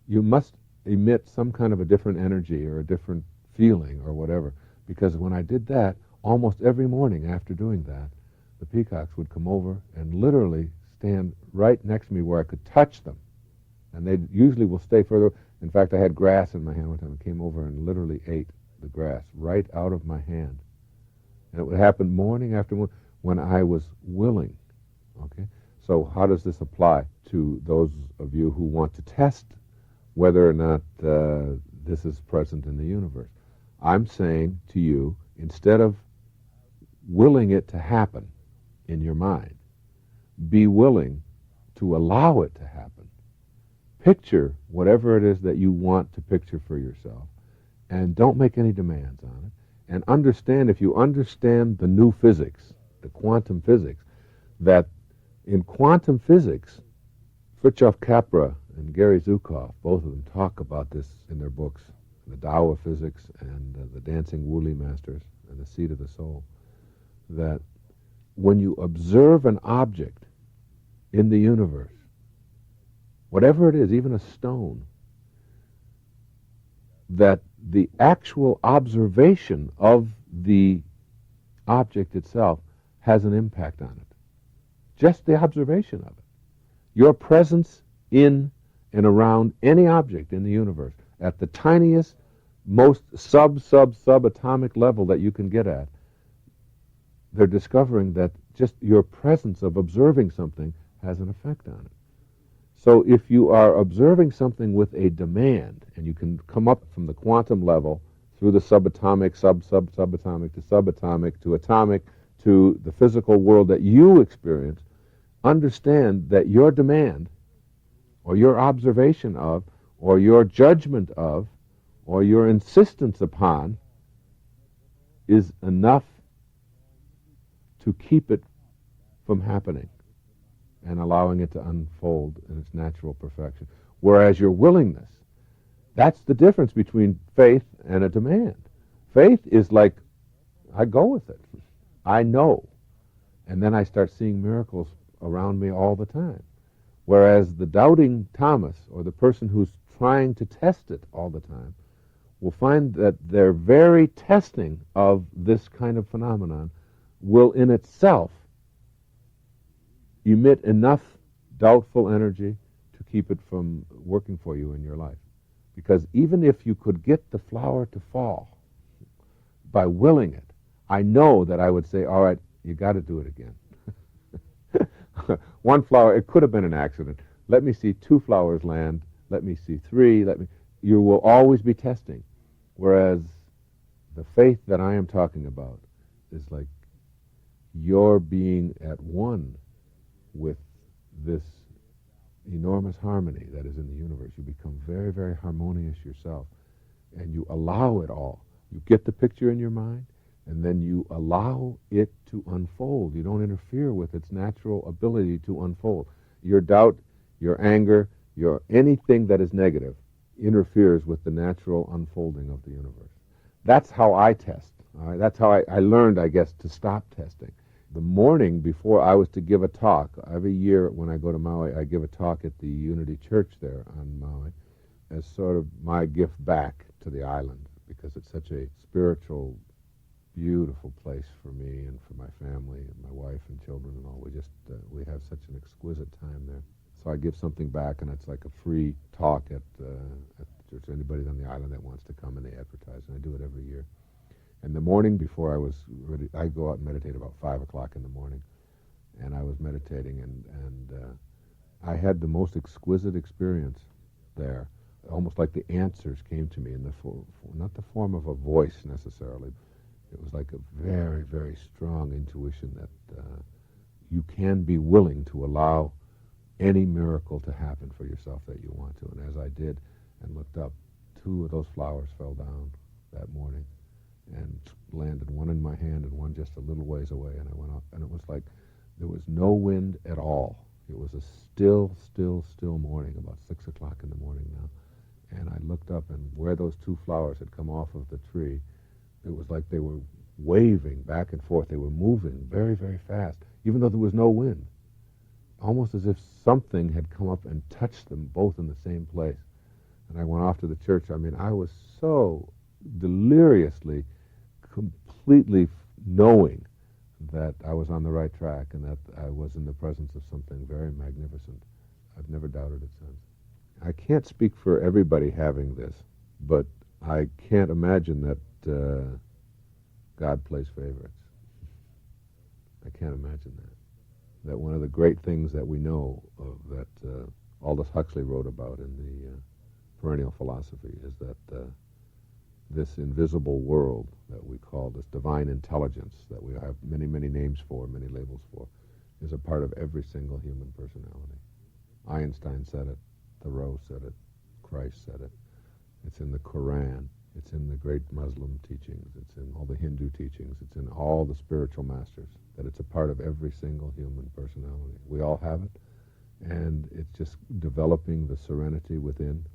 you must emit some kind of a different energy or a different feeling or whatever, because when I did that, almost every morning after doing that, the peacocks would come over and literally stand right next to me where I could touch them. And they usually will stay further. In fact, I had grass in my hand one time and came over and literally ate the grass right out of my hand. And it would happen morning after morning when I was willing. Okay? So how does this apply to those of you who want to test whether or not this is present in the universe? I'm saying to you, instead of willing it to happen in your mind, be willing to allow it to happen. Picture whatever it is that you want to picture for yourself, and don't make any demands on it. And understand, if you understand the new physics, the quantum physics, that in quantum physics, Fritjof Capra and Gary Zukav, both of them talk about this in their books, The Tao of Physics and The Dancing Woolly Masters and The Seed of the Soul, that when you observe an object in the universe, whatever it is, even a stone, that the actual observation of the object itself has an impact on it. Just the observation of it. Your presence in and around any object in the universe at the tiniest, most subatomic level that you can get at they're discovering that just your presence of observing something has an effect on it. So if you are observing something with a demand, and you can come up from the quantum level through the subatomic, subatomic to subatomic to atomic to the physical world that you experience, understand that your demand or your observation of or your judgment of or your insistence upon is enough to keep it from happening and allowing it to unfold in its natural perfection. Whereas your willingness, that's the difference between faith and a demand. Faith is like, I go with it. I know. And then I start seeing miracles around me all the time. Whereas the doubting Thomas, or the person who's trying to test it all the time, will find that their very testing of this kind of phenomenon will in itself emit enough doubtful energy to keep it from working for you in your life. Because even if you could get the flower to fall by willing it, I know that I would say, all right, you got to do it again. One flower, it could have been an accident. Let me see 2 flowers land. Let me see 3. You will always be testing. Whereas the faith that I am talking about is like you're being at one with this enormous harmony that is in the universe. You become very, very harmonious yourself, and you allow it all. You get the picture in your mind, and then you allow it to unfold. You don't interfere with its natural ability to unfold. Your doubt, your anger, your anything that is negative interferes with the natural unfolding of the universe. That's how I test. All right? That's how I learned, I guess, to stop testing. The morning before I was to give a talk, every year when I go to Maui, I give a talk at the Unity Church there on Maui as sort of my gift back to the island, because it's such a spiritual, beautiful place for me and for my family and my wife and children and all. We have such an exquisite time there. So I give something back, and it's like a free talk at the church. Anybody on the island that wants to come, and they advertise, and I do it every year. And the morning before I was ready, I go out and meditate about 5 o'clock in the morning, and I was meditating, and I had the most exquisite experience there. Almost like the answers came to me in not the form of a voice necessarily. It was like a very, very strong intuition that you can be willing to allow any miracle to happen for yourself that you want to. And as I did and looked up, 2 of those flowers fell down that morning and landed, one in my hand and one just a little ways away. And I went up, and it was like there was no wind at all. It was a still morning, about 6 o'clock in the morning now. And I looked up, and where those 2 flowers had come off of the tree, it was like they were waving back and forth. They were moving very, very fast, even though there was no wind. Almost as if something had come up and touched them both in the same place. And I went off to the church. I mean, I was so deliriously, completely knowing that I was on the right track and that I was in the presence of something very magnificent. I've never doubted it since. I can't speak for everybody having this, but I can't imagine that God plays favorites. I can't imagine that. That one of the great things that we know that Aldous Huxley wrote about in the perennial philosophy is that this invisible world that we call this divine intelligence that we have many, many names for, many labels for, is a part of every single human personality. Einstein said it, Thoreau said it, Christ said it. It's in the Quran. It's in the great Muslim teachings. It's in all the Hindu teachings. It's in all the spiritual masters, that it's a part of every single human personality. We all have it, and it's just developing the serenity within,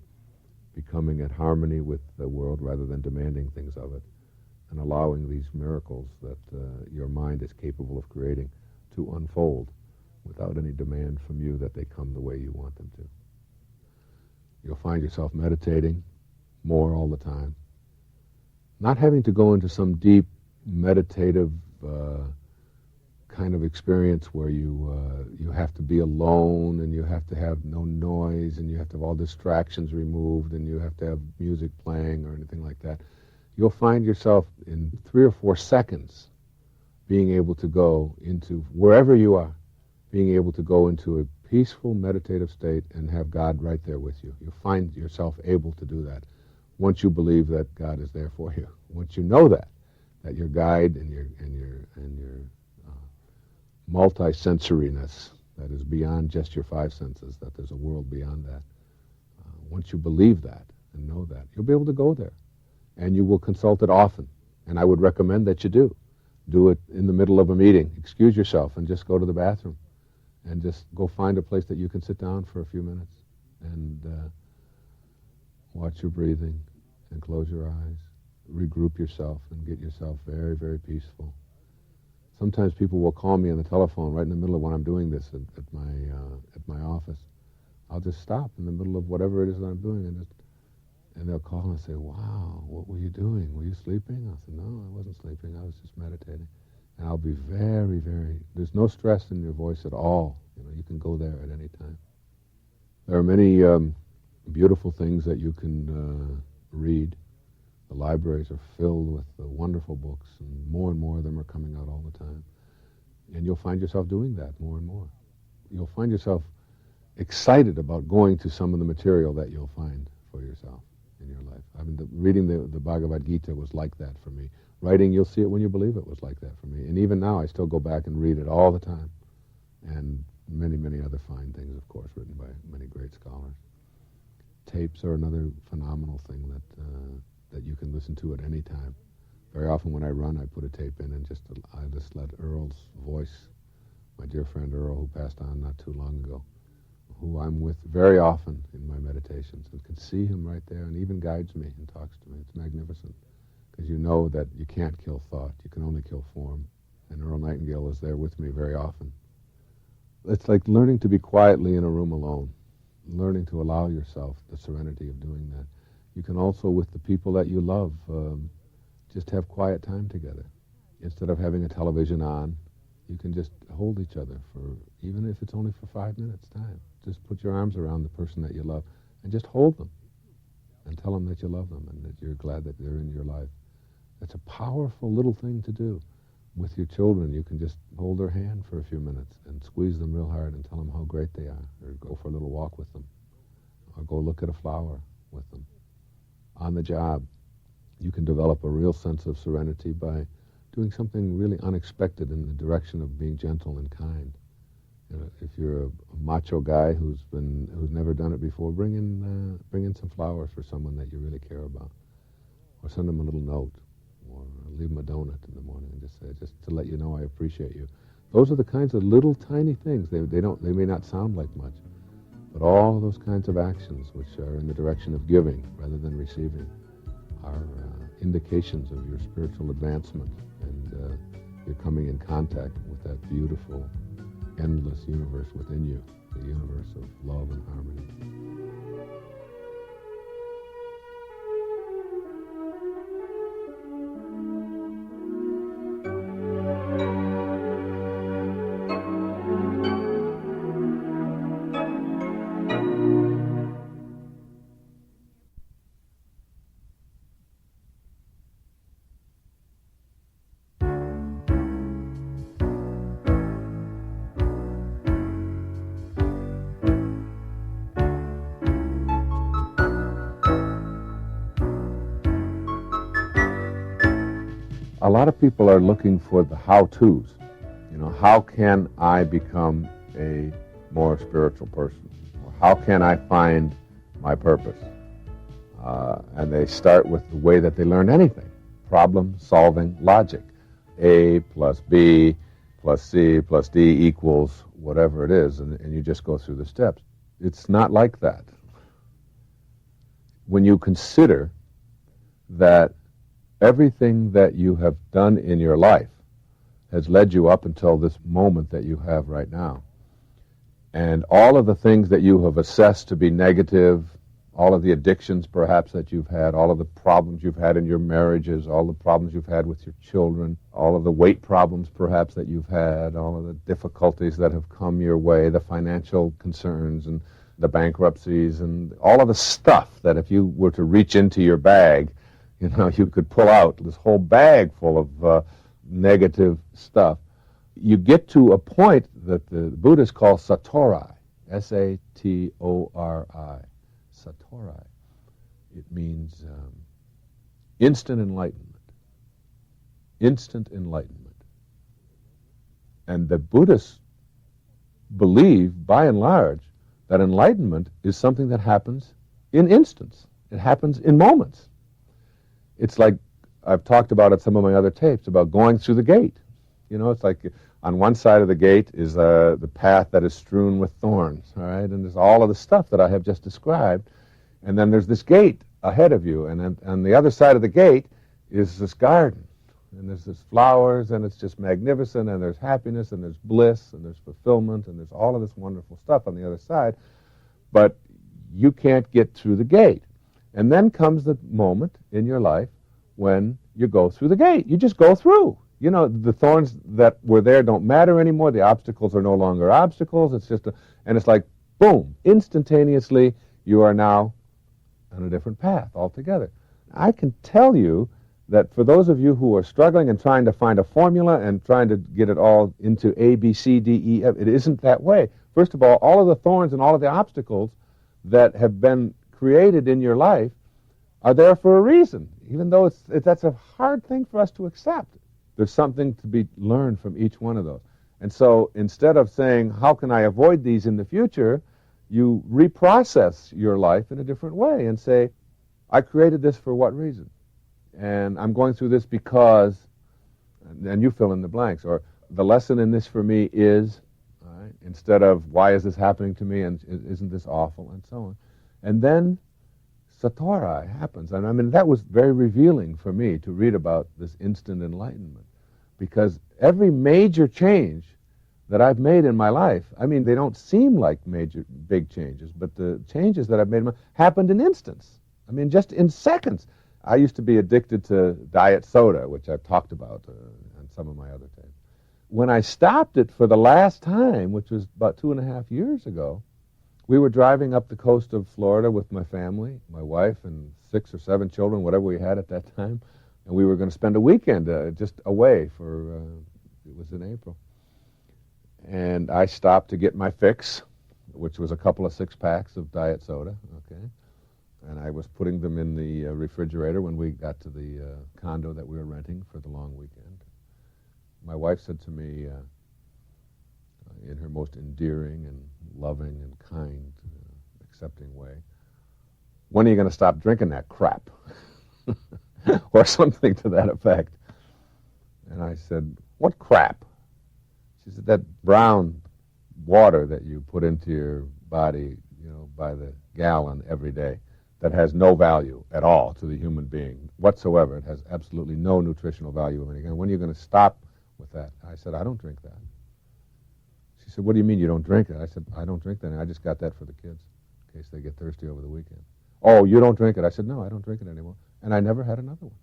becoming at harmony with the world rather than demanding things of it, and allowing these miracles that your mind is capable of creating to unfold without any demand from you that they come the way you want them to. You'll find yourself meditating more all the time, not having to go into some deep meditative kind of experience where you have to be alone and you have to have no noise and you have to have all distractions removed and you have to have music playing or anything like that. You'll find yourself in 3 or 4 seconds being able to go into, wherever you are, being able to go into a peaceful meditative state and have God right there with you. You find yourself able to do that once you believe that God is there for you. Once you know that your guide and your multi-sensoriness that is beyond just your five senses, that there's a world beyond that. Once you believe that and know that, you'll be able to go there. And you will consult it often. And I would recommend that you do. Do it in the middle of a meeting. Excuse yourself and just go to the bathroom. And just go find a place that you can sit down for a few minutes and watch your breathing and close your eyes. Regroup yourself and get yourself very, very peaceful. Sometimes people will call me on the telephone right in the middle of when I'm doing this at my office. I'll just stop in the middle of whatever it is that I'm doing, and they'll call and say, "Wow, what were you doing? Were you sleeping?" I'll say, "No, I wasn't sleeping. I was just meditating." And I'll be very, very, there's no stress in your voice at all. You can go there at any time. There are many beautiful things that you can read. The libraries are filled with wonderful books, and more of them are coming out all the time. And you'll find yourself doing that more and more. You'll find yourself excited about going to some of the material that you'll find for yourself in your life. I mean, reading the Bhagavad Gita was like that for me. Writing, you'll see it when you believe it, was like that for me. And even now, I still go back and read it all the time. And many, many other fine things, of course, written by many great scholars. Tapes are another phenomenal thing that you can listen to at any time. Very often when I run, I put a tape in and I just let Earl's voice, my dear friend Earl, who passed on not too long ago, who I'm with very often in my meditations, and can see him right there, and even guides me and talks to me. It's magnificent, because you know that you can't kill thought, you can only kill form. And Earl Nightingale is there with me very often. It's like learning to be quietly in a room alone, learning to allow yourself the serenity of doing that. You can also, with the people that you love, just have quiet time together. Instead of having a television on, you can just hold each other for, even if it's only for 5 minutes time. Just put your arms around the person that you love and just hold them and tell them that you love them and that you're glad that they're in your life. That's a powerful little thing to do. With your children, you can just hold their hand for a few minutes and squeeze them real hard and tell them how great they are, or go for a little walk with them, or go look at a flower with them. On the job, you can develop a real sense of serenity by doing something really unexpected in the direction of being gentle and kind. If you're a macho guy who's never done it before, bring in some flowers for someone that you really care about, or send them a little note, or leave them a donut in the morning and just say, just to let you know I appreciate you. Those are the kinds of little tiny things. They may not sound like much, but all of those kinds of actions which are in the direction of giving rather than receiving are indications of your spiritual advancement, and you're coming in contact with that beautiful, endless universe within you, the universe of love and harmony. A lot of people are looking for the how-tos. How can I become a more spiritual person? Or how can I find my purpose? And they start with the way that they learn anything. Problem-solving logic. A plus B plus C plus D equals whatever it is, and you just go through the steps. It's not like that. When you consider that everything that you have done in your life has led you up until this moment that you have right now. And all of the things that you have assessed to be negative, all of the addictions perhaps that you've had, all of the problems you've had in your marriages, all the problems you've had with your children, all of the weight problems perhaps that you've had, all of the difficulties that have come your way, the financial concerns and the bankruptcies and all of the stuff that if you were to reach into your bag, you could pull out this whole bag full negative stuff. You get to a point that the Buddhists call satori, S-A-T-O-R-I, satori. It means instant enlightenment. Instant enlightenment. And the Buddhists believe, by and large, that enlightenment is something that happens in instants. It happens in moments. It's like, I've talked about it some of my other tapes, about going through the gate. You know, it's like on one side of the gate is the path that is strewn with thorns, all right? And there's all of the stuff that I have just described. And then there's this gate ahead of you. And then on the other side of the gate is this garden. And there's this flowers, and it's just magnificent, and there's happiness, and there's bliss, and there's fulfillment, and there's all of this wonderful stuff on the other side. But you can't get through the gate. And then comes the moment in your life when you go through the gate. You just go through. You know, the thorns that were there don't matter anymore. The obstacles are no longer obstacles. It's just and it's like, boom, instantaneously, you are now on a different path altogether. I can tell you that for those of you who are struggling and trying to find a formula and trying to get it all into A, B, C, D, E, F, it isn't that way. First of all of the thorns and all of the obstacles that have been created in your life are there for a reason, even though that's a hard thing for us to accept. There's something to be learned from each one of those. And so instead of saying, how can I avoid these in the future, you reprocess your life in a different way and say, I created this for what reason? And I'm going through this because, and you fill in the blanks, or the lesson in this for me is, all right, instead of why is this happening to me and isn't this awful, and so on. And then satori happens. And I mean, that was very revealing for me to read about this instant enlightenment, because every major change that I've made in my life, I mean, they don't seem like big changes, but the changes that I've made happened in instants. I mean, just in seconds. I used to be addicted to diet soda, which I've talked about on some of my other tapes. When I stopped it for the last time, which was about 2.5 years ago, we were driving up the coast of Florida with my family, my wife and 6 or 7 children, whatever we had at that time, and we were going to spend a weekend just away for, it was in April. And I stopped to get my fix, which was a couple of 6-packs of diet soda, okay? And I was putting them in the refrigerator when we got to the condo that we were renting for the long weekend. My wife said to me, in her most endearing and loving and kind, accepting way, when are you going to stop drinking that crap? Or something to that effect. And I said, what crap? She said, that brown water that you put into your body, you know, by the gallon every day, that has no value at all to the human being whatsoever. It has absolutely no nutritional value of any kind. When are you going to stop with that? I said, I don't drink that. She said, what do you mean you don't drink it? I said, I don't drink that. I just got that for the kids in case they get thirsty over the weekend. Oh, you don't drink it? I said, no, I don't drink it anymore. And I never had another one.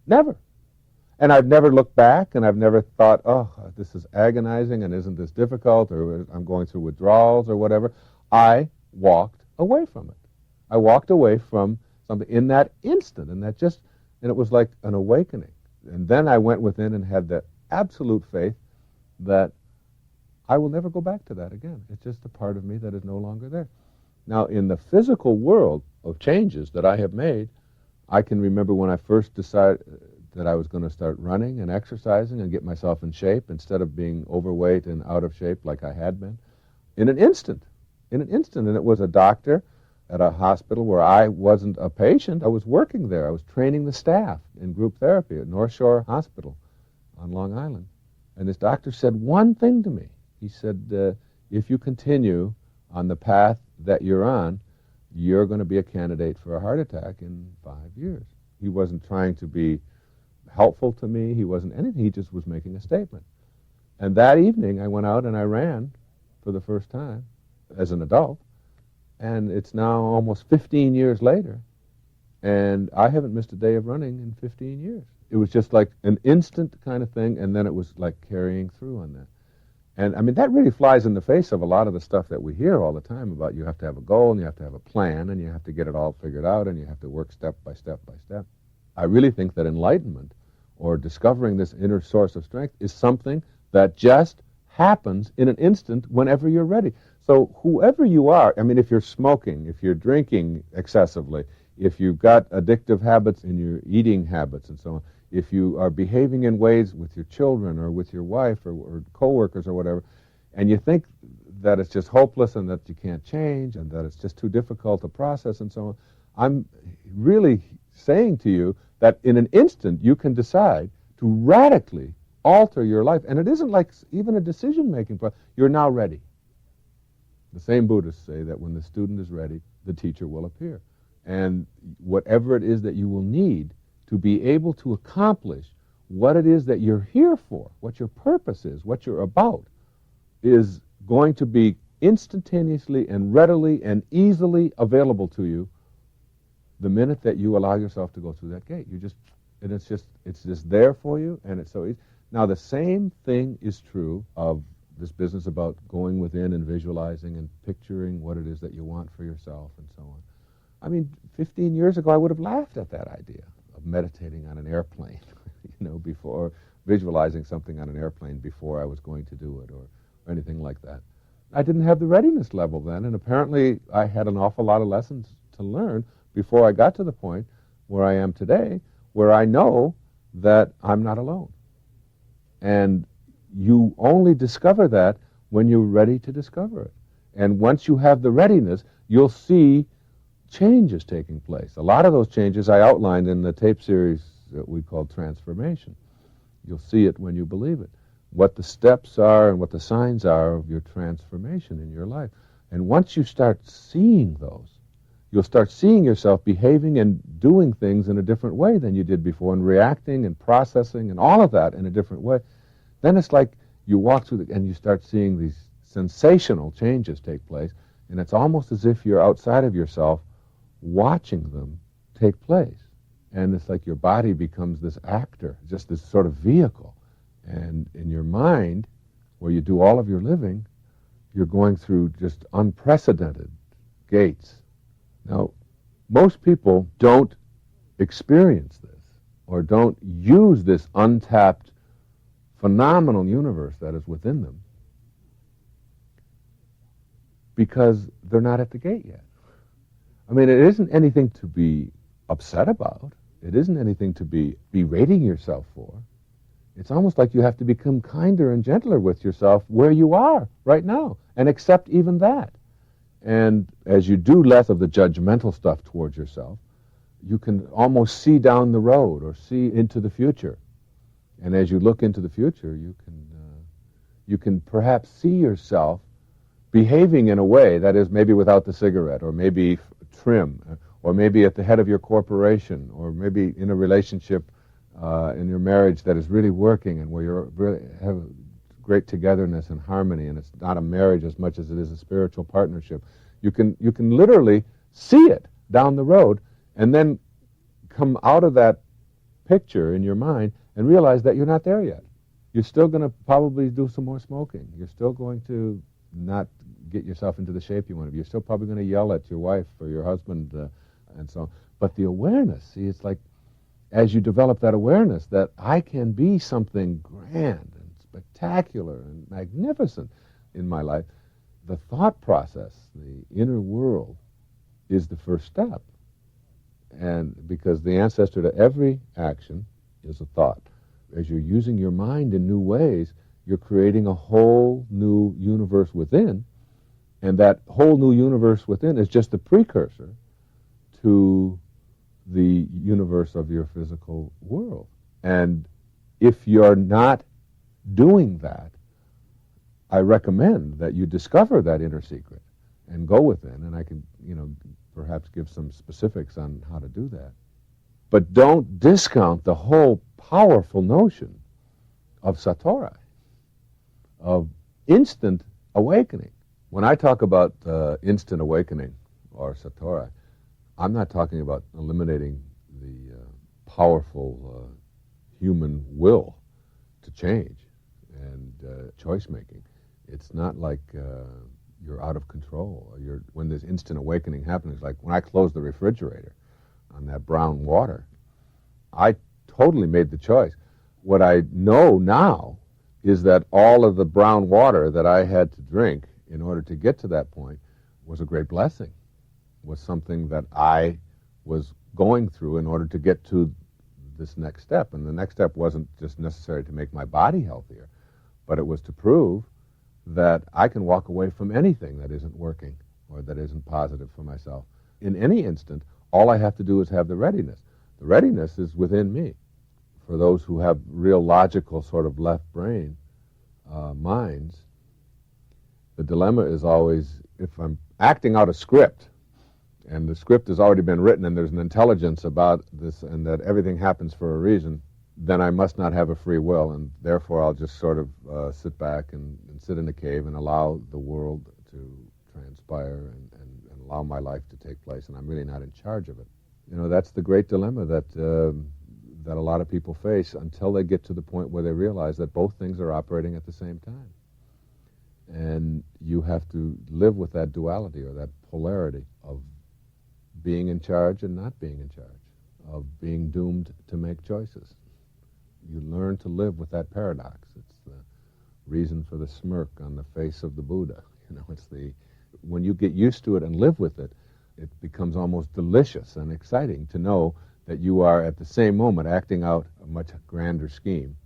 Never. And I've never looked back, and I've never thought, oh, this is agonizing, and isn't this difficult, or I'm going through withdrawals or whatever. I walked away from it. I walked away from something in that instant, and it was like an awakening. And then I went within and had that absolute faith that I will never go back to that again. It's just a part of me that is no longer there. Now, in the physical world of changes that I have made, I can remember when I first decided that I was going to start running and exercising and get myself in shape instead of being overweight and out of shape like I had been, in an instant. And it was a doctor at a hospital where I wasn't a patient. I was working there. I was training the staff in group therapy at North Shore Hospital on Long Island. And this doctor said one thing to me. He said, if you continue on the path that you're on, you're going to be a candidate for a heart attack in 5 years. He wasn't trying to be helpful to me. He wasn't anything. He just was making a statement. And that evening, I went out and I ran for the first time as an adult. And it's now almost 15 years later, and I haven't missed a day of running in 15 years. It was just like an instant kind of thing, and then it was like carrying through on that. And I mean, that really flies in the face of a lot of the stuff that we hear all the time about you have to have a goal, and you have to have a plan, and you have to get it all figured out, and you have to work step by step by step. I really think that enlightenment or discovering this inner source of strength is something that just happens in an instant whenever you're ready. So whoever you are, I mean, if you're smoking, if you're drinking excessively, if you've got addictive habits in your eating habits and so on, if you are behaving in ways with your children or with your wife or coworkers or whatever, and you think that it's just hopeless and that you can't change and that it's just too difficult to process and so on, I'm really saying to you that in an instant you can decide to radically alter your life. And it isn't like even a decision-making process. You're now ready. The same Buddhists say that when the student is ready, the teacher will appear. And whatever it is that you will need to be able to accomplish what it is that you're here for, what your purpose is, what you're about, is going to be instantaneously and readily and easily available to you the minute that you allow yourself to go through that gate. It's just there for you, and it's so easy. Now, the same thing is true of this business about going within and visualizing and picturing what it is that you want for yourself and so on. I mean, 15 years ago, I would have laughed at that idea of meditating on an airplane, before visualizing something on an airplane before I was going to do it or anything like that. I didn't have the readiness level then, and apparently I had an awful lot of lessons to learn before I got to the point where I am today, where I know that I'm not alone. And you only discover that when you're ready to discover it. And once you have the readiness, you'll see changes taking place. A lot of those changes I outlined in the tape series that we call Transformation. You'll see it when you believe it, what the steps are and what the signs are of your transformation in your life. And once you start seeing those, you'll start seeing yourself behaving and doing things in a different way than you did before, and reacting and processing and all of that in a different way. Then it's like you walk through and you start seeing these sensational changes take place, and it's almost as if you're outside of yourself watching them take place. And it's like your body becomes this actor, just this sort of vehicle. And in your mind, where you do all of your living, you're going through just unprecedented gates. Now, most people don't experience this or don't use this untapped, phenomenal universe that is within them because they're not at the gate yet. I mean, it isn't anything to be upset about. It isn't anything to be berating yourself for. It's almost like you have to become kinder and gentler with yourself where you are right now and accept even that. And as you do less of the judgmental stuff towards yourself, you can almost see down the road or see into the future. And as you look into the future, you can perhaps see yourself behaving in a way that is maybe without the cigarette, or maybe trim, or maybe at the head of your corporation, or maybe in a relationship in your marriage that is really working and where you really have great togetherness and harmony, and it's not a marriage as much as it is a spiritual partnership. You can literally see it down the road and then come out of that picture in your mind and realize that you're not there yet. You're still going to probably do some more smoking. You're still going to not get yourself into the shape you want to be. You're still probably going to yell at your wife or your husband and so on. But the awareness, see, it's like as you develop that awareness that I can be something grand and spectacular and magnificent in my life, the thought process, the inner world, is the first step. And because the ancestor to every action is a thought. As you're using your mind in new ways, you're creating a whole new universe within, and that whole new universe within is just a precursor to the universe of your physical world. And if you're not doing that, I recommend that you discover that inner secret and go within, and I can, perhaps give some specifics on how to do that. But don't discount the whole powerful notion of satori, of instant awakening. When I talk about instant awakening or satori, I'm not talking about eliminating the powerful human will to change and choice making. It's not like you're out of control. When this instant awakening happens, like when I close the refrigerator on that brown water, I totally made the choice. What I know now is that all of the brown water that I had to drink in order to get to that point was a great blessing, was something that I was going through in order to get to this next step. And the next step wasn't just necessary to make my body healthier, but it was to prove that I can walk away from anything that isn't working or that isn't positive for myself. In any instant, all I have to do is have the readiness. The readiness is within me. For those who have real logical sort of left brain minds, the dilemma is always, if I'm acting out a script, and the script has already been written and there's an intelligence about this and that everything happens for a reason, then I must not have a free will, and therefore I'll just sort of sit back and sit in a cave and allow the world to transpire and allow my life to take place, and I'm really not in charge of it. You know, that's the great dilemma that a lot of people face until they get to the point where they realize that both things are operating at the same time. And you have to live with that duality or that polarity of being in charge and not being in charge, of being doomed to make choices. You learn to live with that paradox. It's the reason for the smirk on the face of the Buddha. You know, it's when you get used to it and live with it, it becomes almost delicious and exciting to know that you are at the same moment acting out a much grander scheme,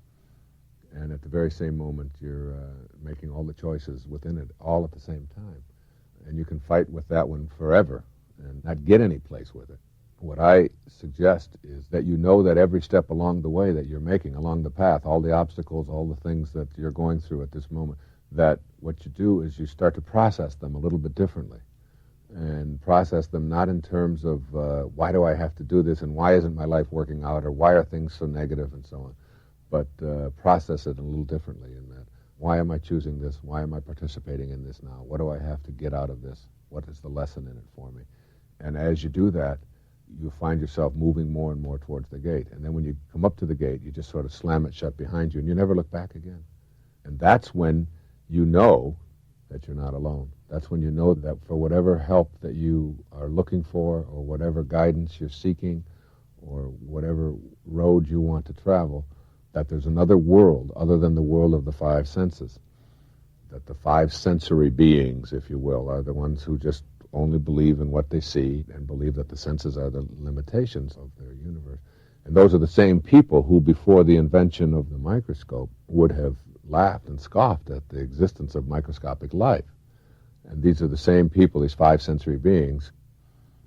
and at the very same moment you're making all the choices within it all at the same time. And you can fight with that one forever and not get any place with it. What I suggest is that you know that every step along the way that you're making, along the path, all the obstacles, all the things that you're going through at this moment, that what you do is you start to process them a little bit differently. And process them not in terms of why do I have to do this and why isn't my life working out or why are things so negative and so on, but process it a little differently in that, why am I choosing this? Why am I participating in this now? What do I have to get out of this? What is the lesson in it for me? And as you do that, you find yourself moving more and more towards the gate. And then when you come up to the gate, you just sort of slam it shut behind you and you never look back again. And that's when you know that you're not alone. That's when you know that for whatever help that you are looking for or whatever guidance you're seeking or whatever road you want to travel, that there's another world other than the world of the five senses. That the five sensory beings, if you will, are the ones who just only believe in what they see and believe that the senses are the limitations of their universe. And those are the same people who, before the invention of the microscope, would have laughed and scoffed at the existence of microscopic life. And these are the same people, these five sensory beings.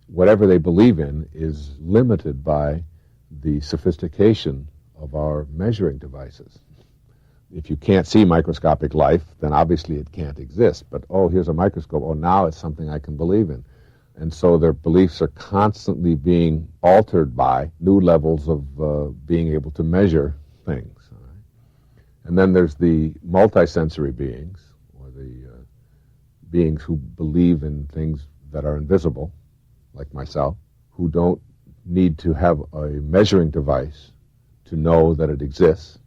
Whatever they believe in is limited by the sophistication of our measuring devices. If you can't see microscopic life, then obviously it can't exist. But, oh, here's a microscope. Oh, now it's something I can believe in. And so their beliefs are constantly being altered by new levels of being able to measure things. All right? And then there's the multisensory beings, or the beings who believe in things that are invisible, like myself, who don't need to have a measuring device to know that it exists,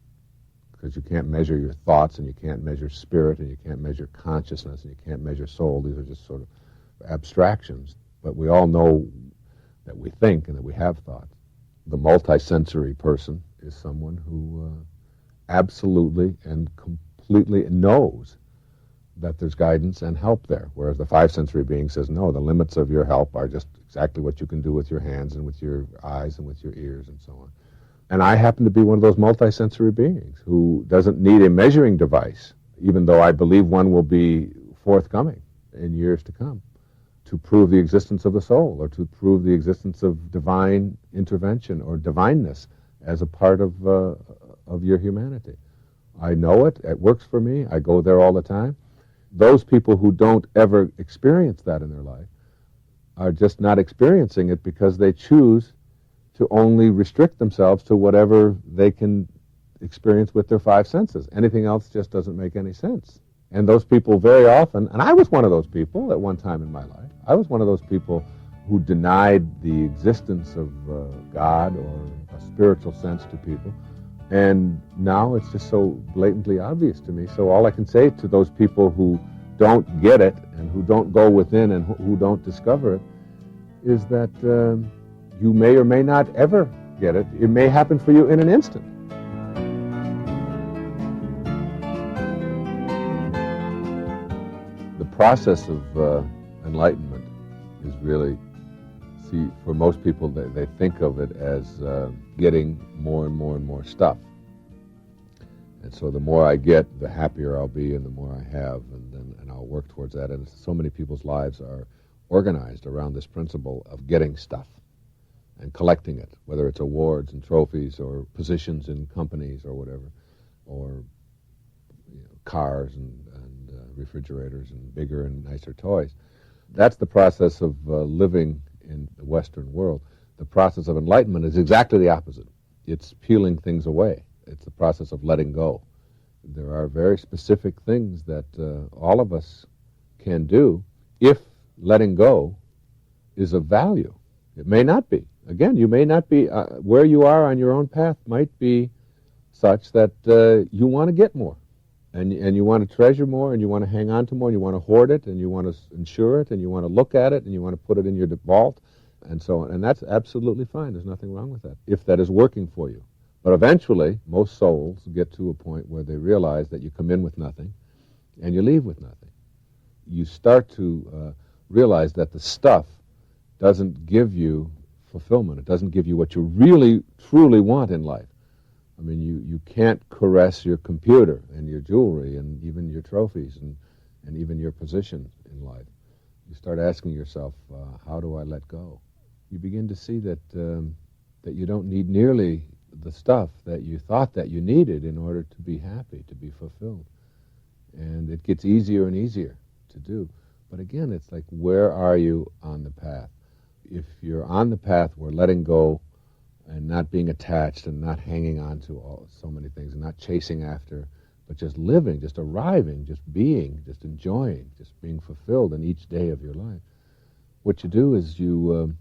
because you can't measure your thoughts, and you can't measure spirit, and you can't measure consciousness, and you can't measure soul. These are just sort of abstractions. But we all know that we think and that we have thoughts. The multisensory person is someone who absolutely and completely knows that there's guidance and help there, whereas the five sensory being says, no, the limits of your help are just exactly what you can do with your hands and with your eyes and with your ears and so on. And I happen to be one of those multisensory beings who doesn't need a measuring device, even though I believe one will be forthcoming in years to come, to prove the existence of the soul or to prove the existence of divine intervention or divineness as a part of your humanity. I know it. It works for me. I go there all the time. Those people who don't ever experience that in their life are just not experiencing it because they choose to only restrict themselves to whatever they can experience with their five senses. Anything else just doesn't make any sense. And those people very often, and I was one of those people at one time in my life, I was one of those people who denied the existence of God or a spiritual sense to people. And now it's just so blatantly obvious to me. So all I can say to those people who don't get it and who don't go within and who don't discover it is that you may or may not ever get it. It may happen for you in an instant. process of enlightenment is really, see, for most people, they think of it as getting more and more and more stuff. And so the more I get, the happier I'll be, and the more I have, and I'll work towards that. And so many people's lives are organized around this principle of getting stuff and collecting it, whether it's awards and trophies or positions in companies or whatever, or cars and refrigerators and bigger and nicer toys. That's the process of living in the Western world. The process of enlightenment is exactly the opposite. It's peeling things away. It's the process of letting go. There are very specific things that all of us can do if letting go is of value. It may not be. Again, you may not be, where you are on your own path might be such that you want to get more. And you want to treasure more, and you want to hang on to more, and you want to hoard it, and you want to insure it, and you want to look at it, and you want to put it in your vault, and so on. And that's absolutely fine. There's nothing wrong with that, if that is working for you. But eventually, most souls get to a point where they realize that you come in with nothing, and you leave with nothing. You start to realize that the stuff doesn't give you fulfillment. It doesn't give you what you really, truly want in life. I mean, you can't caress your computer and your jewelry and even your trophies and even your position in life. You start asking yourself, how do I let go? You begin to see that that you don't need nearly the stuff that you thought that you needed in order to be happy, to be fulfilled. And it gets easier and easier to do. But again, it's like, where are you on the path? If you're on the path where letting go and not being attached and not hanging on to so many things and not chasing after, but just living, just arriving, just being, just enjoying, just being fulfilled in each day of your life, what you do is you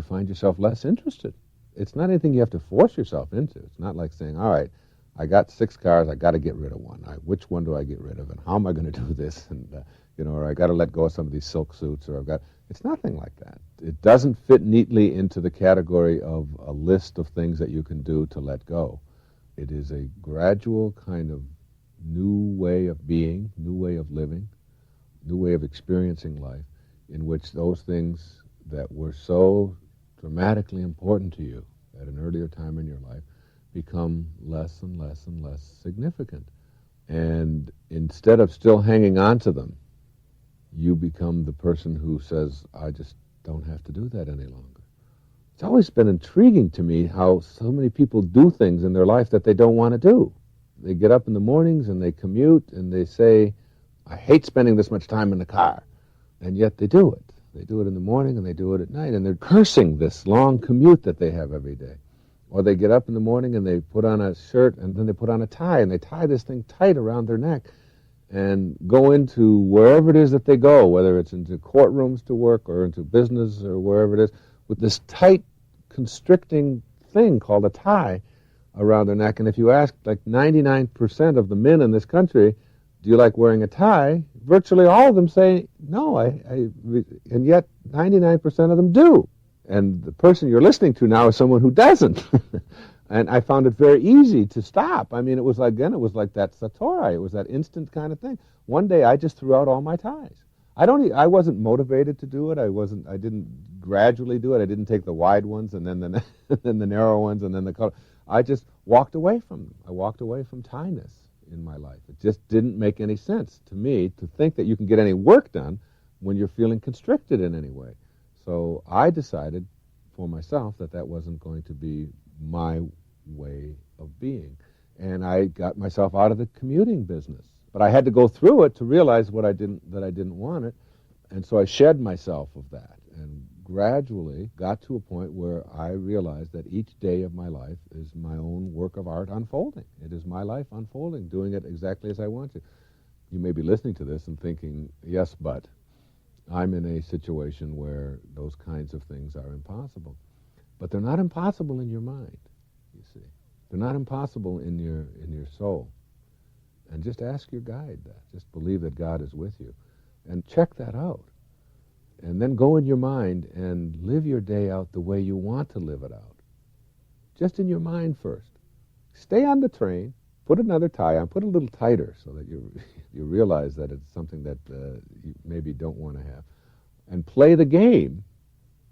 find yourself less interested. It's not anything you have to force yourself into. It's not like saying, all right, I got 6 cars, I got to get rid of one. Which one do I get rid of, and how am I going to do this? And or I got to let go of some of these silk suits, or It's nothing like that. It doesn't fit neatly into the category of a list of things that you can do to let go. It is a gradual kind of new way of being, new way of living, new way of experiencing life, in which those things that were so dramatically important to you at an earlier time in your life become less and less and less significant. And instead of still hanging on to them, you become the person who says, I just don't have to do that any longer. It's always been intriguing to me how so many people do things in their life that they don't want to do. They get up in the mornings and they commute and they say, I hate spending this much time in the car. And yet they do it. They do it in the morning and they do it at night, and they're cursing this long commute that they have every day. Or they get up in the morning and they put on a shirt and then they put on a tie, and they tie this thing tight around their neck and go into wherever it is that they go, whether it's into courtrooms to work or into business or wherever it is, with this tight, constricting thing called a tie around their neck. And if you ask like 99% of the men in this country, do you like wearing a tie? Virtually all of them say, no, and yet 99% of them do. And the person you're listening to now is someone who doesn't. And I found it very easy to stop. I mean, it was like that satori. It was that instant kind of thing. One day I just threw out all my ties. I wasn't motivated to do it. I didn't gradually do it. I didn't take the wide ones and then the narrow ones and then the color. I just walked away from them. I walked away from tie-ness in my life. It just didn't make any sense to me to think that you can get any work done when you're feeling constricted in any way. So I decided for myself that wasn't going to be my way of being. And I got myself out of the commuting business. But I had to go through it to realize that I didn't want it. And so I shed myself of that and gradually got to a point where I realized that each day of my life is my own work of art unfolding. It is my life unfolding, doing it exactly as I want to. You may be listening to this and thinking, yes, but I'm in a situation where those kinds of things are impossible. But they're not impossible in your mind, you see. They're not impossible in your soul. And just ask your guide that. Just believe that God is with you. And check that out. And then go in your mind and live your day out the way you want to live it out. Just in your mind first. Stay on the train. put another tie on, put a little tighter so that you realize that it's something that you maybe don't want to have. And play the game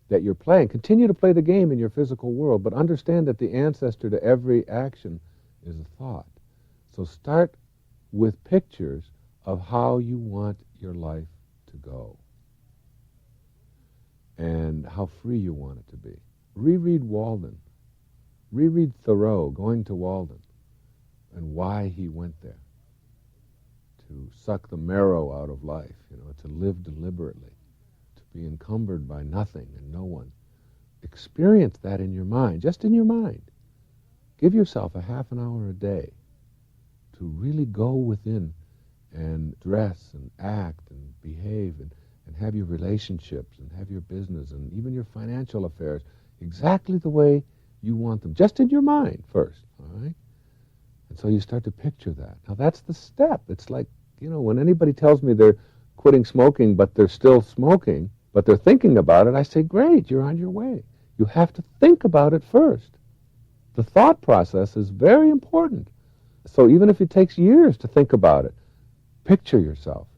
that you're playing. Continue to play the game in your physical world, but understand that the ancestor to every action is a thought. So start with pictures of how you want your life to go and how free you want it to be. Reread Walden. Reread Thoreau, Going to Walden, and why he went there. To suck the marrow out of life, to live deliberately, to be encumbered by nothing and no one. Experience that in your mind, just in your mind. Give yourself a half an hour a day to really go within and dress and act and behave and have your relationships and have your business and even your financial affairs exactly the way you want them, just in your mind first, all right? And so you start to picture that. Now that's the step. It's like, when anybody tells me they're quitting smoking but they're still smoking, but they're thinking about it, I say, great, you're on your way. You have to think about it first. The thought process is very important. So even if it takes years to think about it, picture yourself.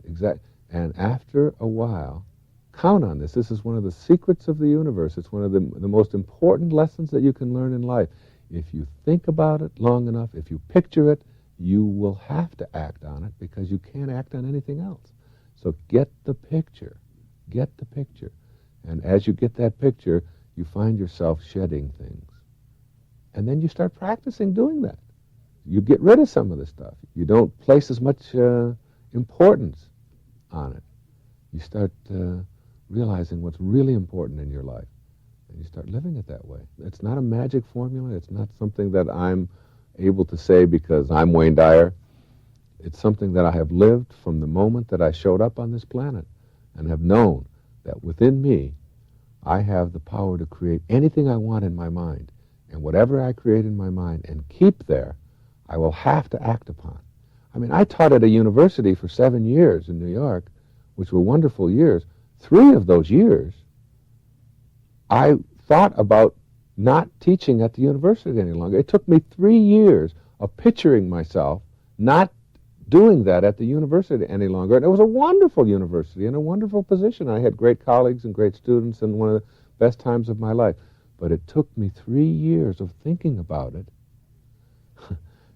And after a while, count on this. This is one of the secrets of the universe. It's one of the most important lessons that you can learn in life. If you think about it long enough, if you picture it, you will have to act on it because you can't act on anything else. So get the picture. Get the picture. And as you get that picture, you find yourself shedding things. And then you start practicing doing that. You get rid of some of the stuff. You don't place as much importance on it. You start realizing what's really important in your life. And you start living it that way. It's not a magic formula. It's not something that I'm able to say because I'm Wayne Dyer. It's something that I have lived from the moment that I showed up on this planet and have known that within me, I have the power to create anything I want in my mind. And whatever I create in my mind and keep there, I will have to act upon. I mean, I taught at a university for 7 years in New York, which were wonderful years. 3 of those years, I thought about not teaching at the university any longer. It took me 3 years of picturing myself not doing that at the university any longer. And it was a wonderful university and a wonderful position. I had great colleagues and great students and one of the best times of my life. But it took me 3 years of thinking about it.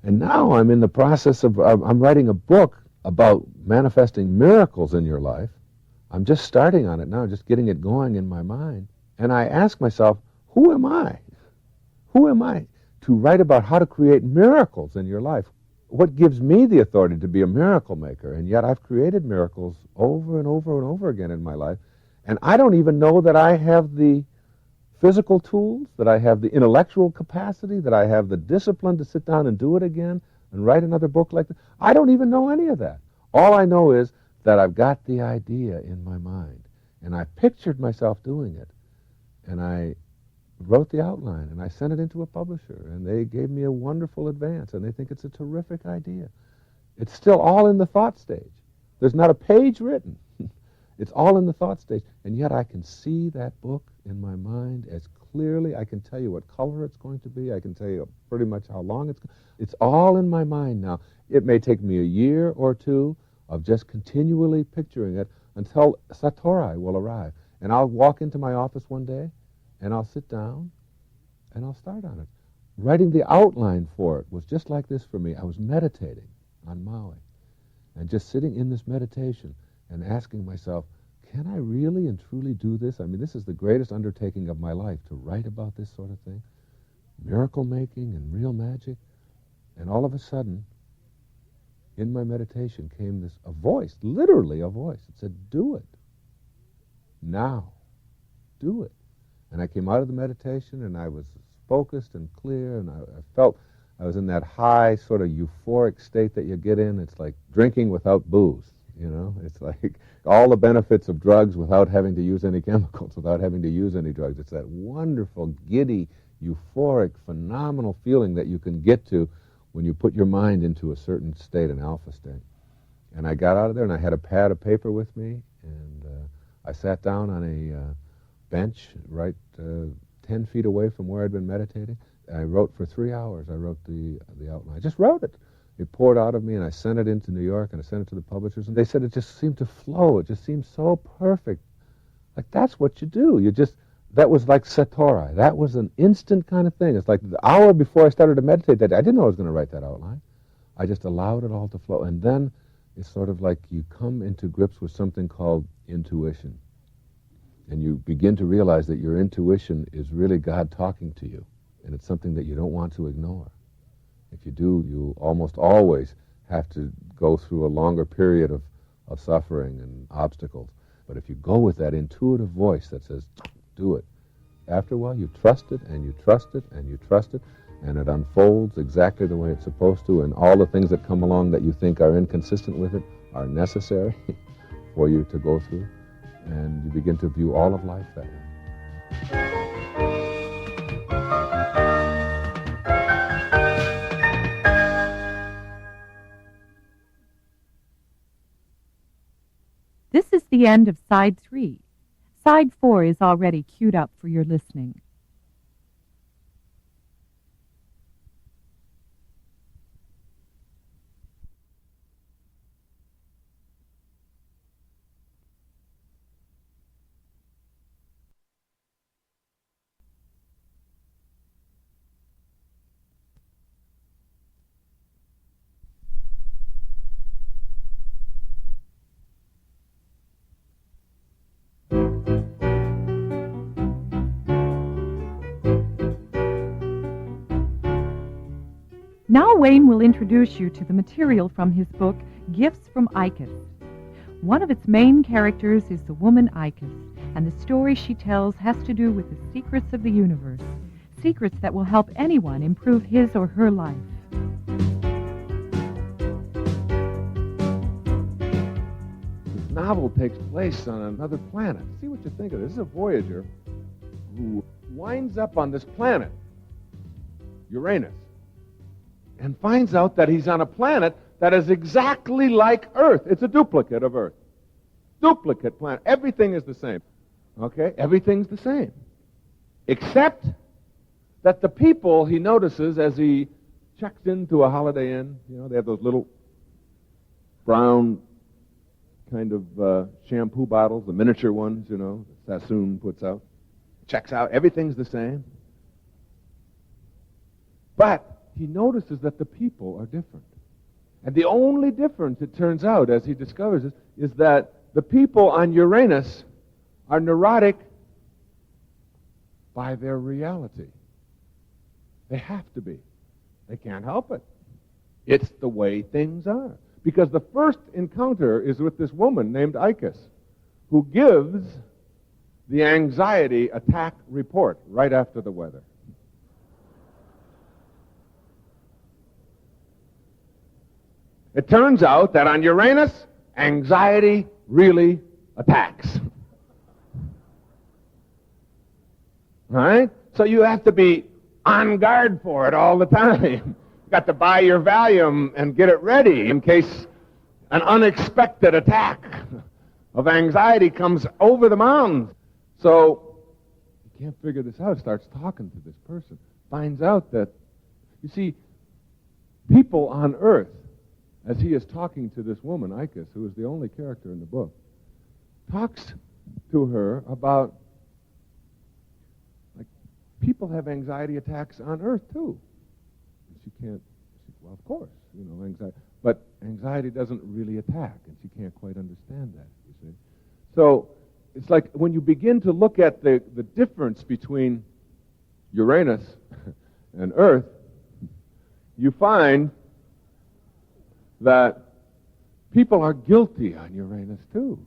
And now I'm in the process of, I'm writing a book about manifesting miracles in your life. I'm just starting on it now, just getting it going in my mind. And I ask myself, who am I? Who am I to write about how to create miracles in your life? What gives me the authority to be a miracle maker? And yet I've created miracles over and over and over again in my life. And I don't even know that I have the physical tools, that I have the intellectual capacity, that I have the discipline to sit down and do it again and write another book like that. I don't even know any of that. All I know is that I've got the idea in my mind. And I pictured myself doing it. And I wrote the outline, and I sent it into a publisher, and they gave me a wonderful advance, and they think it's a terrific idea. It's still all in the thought stage. There's not a page written. It's all in the thought stage. And yet I can see that book in my mind as clearly. I can tell you what color it's going to be. I can tell you pretty much how long it's going to be. It's all in my mind now. It may take me a year or two of just continually picturing it until Satori will arrive. And I'll walk into my office one day, and I'll sit down, and I'll start on it. Writing the outline for it was just like this for me. I was meditating on Maui, and just sitting in this meditation and asking myself, can I really and truly do this? I mean, this is the greatest undertaking of my life, to write about this sort of thing, miracle making and real magic. And all of a sudden, in my meditation came a voice, literally a voice. It said, do it. Now. Do it. And I came out of the meditation, and I was focused and clear, and I felt I was in that high sort of euphoric state that you get in. It's like drinking without booze, It's like all the benefits of drugs without having to use any chemicals, without having to use any drugs. It's that wonderful, giddy, euphoric, phenomenal feeling that you can get to when you put your mind into a certain state, an alpha state. And I got out of there, and I had a pad of paper with me, and I sat down on a bench right 10 feet away from where I'd been meditating. I wrote for 3 hours. I wrote the outline. I just wrote it. it poured out of me, and I sent it into New York, and I sent it to the publishers, and they said it just seemed to flow. It just seemed so perfect. Like, that's what you do. That was like satori. That was an instant kind of thing. It's like the hour before I started to meditate that day, I didn't know I was going to write that outline. I just allowed it all to flow. And then it's sort of like you come into grips with something called intuition. And you begin to realize that your intuition is really God talking to you. And it's something that you don't want to ignore. If you do, you almost always have to go through a longer period of suffering and obstacles. But if you go with that intuitive voice that says, do it, after a while you trust it, and you trust it, and you trust it, and it unfolds exactly the way it's supposed to, and all the things that come along that you think are inconsistent with it are necessary for you to go through, and you begin to view all of life that way. This is the end of Side 3. Side 4 is already queued up for your listening. Now Wayne will introduce you to the material from his book, Gifts from Icus. One of its main characters is the woman Icus, and the story she tells has to do with the secrets of the universe, secrets that will help anyone improve his or her life. This novel takes place on another planet. See what you think of this. This is a Voyager who winds up on this planet, Uranus, and finds out that he's on a planet that is exactly like Earth. It's a duplicate of Earth. Duplicate planet. Everything is the same. Okay? Everything's the same. Except that the people he notices as he checks into a Holiday Inn, they have those little brown kind of shampoo bottles, the miniature ones, that Sassoon puts out. Checks out. Everything's the same. But he notices that the people are different. And the only difference, it turns out, as he discovers it, is that the people on Uranus are neurotic by their reality. They have to be. They can't help it. It's the way things are. Because the first encounter is with this woman named Icus, who gives the anxiety attack report right after the weather. It turns out that on Uranus, anxiety really attacks. Right? So you have to be on guard for it all the time. You've got to buy your Valium and get it ready in case an unexpected attack of anxiety comes over the mountains. So you can't figure this out. Starts talking to this person. Finds out that, you see, people on Earth, as he is talking to this woman, Icus, who is the only character in the book, talks to her about, like, people have anxiety attacks on Earth, too. And well, of course, anxiety. But anxiety doesn't really attack, and she can't quite understand that, you see. So it's like when you begin to look at the difference between Uranus and Earth, you find that people are guilty on Uranus too.